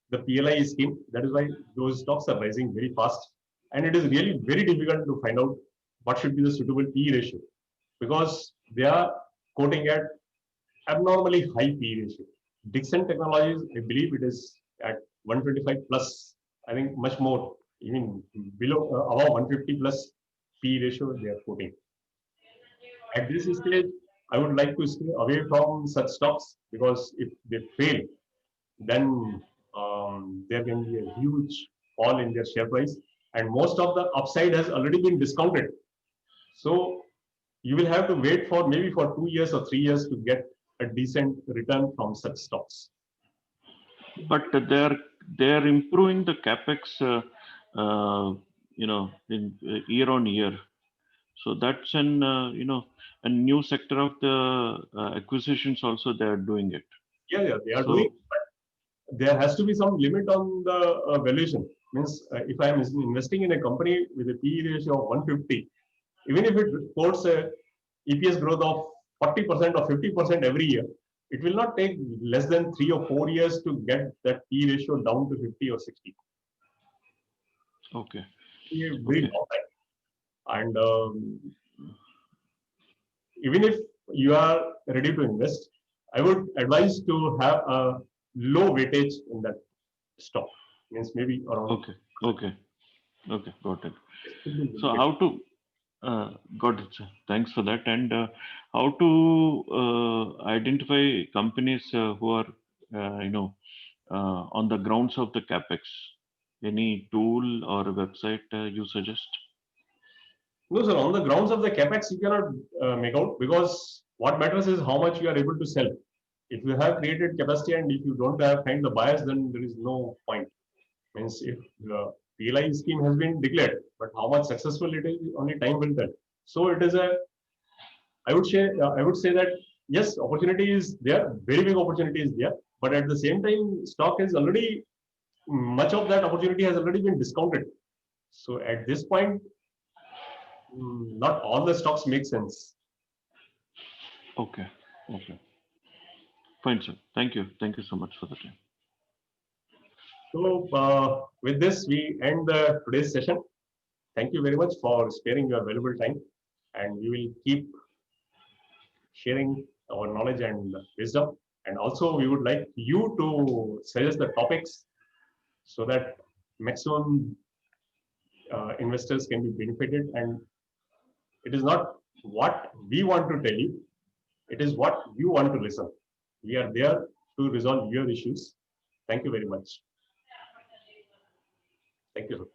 the PLI scheme. That is why those stocks are rising very fast. And it is really very difficult to find out what should be the suitable PE ratio, because they are quoting at abnormally high PE ratio. Dixon Technologies, I believe it is at 125 plus, I think much more, even below, above 150 plus PE ratio they are quoting. At this stage, I would like to stay away from such stocks, because if they fail, then there can be a huge fall in their share price, and most of the upside has already been discounted. So you will have to wait for maybe for 2 years or 3 years to get a decent return from such stocks. But they're improving the capex, in year on year. So that's an a new sector of the acquisitions also they are doing it. Yeah, they are doing. But there has to be some limit on the valuation. Means if I am investing in a company with a PE ratio of 150, even if it reports a EPS growth of 40% or 50% every year, it will not take less than 3 or 4 years to get that PE ratio down to 50 or 60. Okay. Very long time. And even if you are ready to invest, I would advise to have a low weightage in that stock. Means maybe around. Okay, got it. So how to got it, sir. Thanks for that. And how to identify companies who are on the grounds of the capex? Any tool or website you suggest? No, sir. On the grounds of the capex, you cannot make out, because what matters is how much you are able to sell. if you have created capacity and if you don't have find the buyers, then there is no point. Means if the PLI scheme has been declared, but how much successful it is, only time will tell. So it is a, I would say that yes, opportunity is there, very big opportunity is there, but at the same time, stock is already, much of that opportunity has already been discounted. So at this point, not all the stocks make sense. Okay. Okay. Fine, sir. Thank you. Thank you so much for the time. So with this, we end today's session. Thank you very much for sparing your valuable time, and we will keep sharing our knowledge and wisdom. And also, we would like you to suggest the topics so that maximum investors can be benefited. And it is not what we want to tell you, it is what you want to listen. We are there to resolve your issues. Thank you very much. Thank you.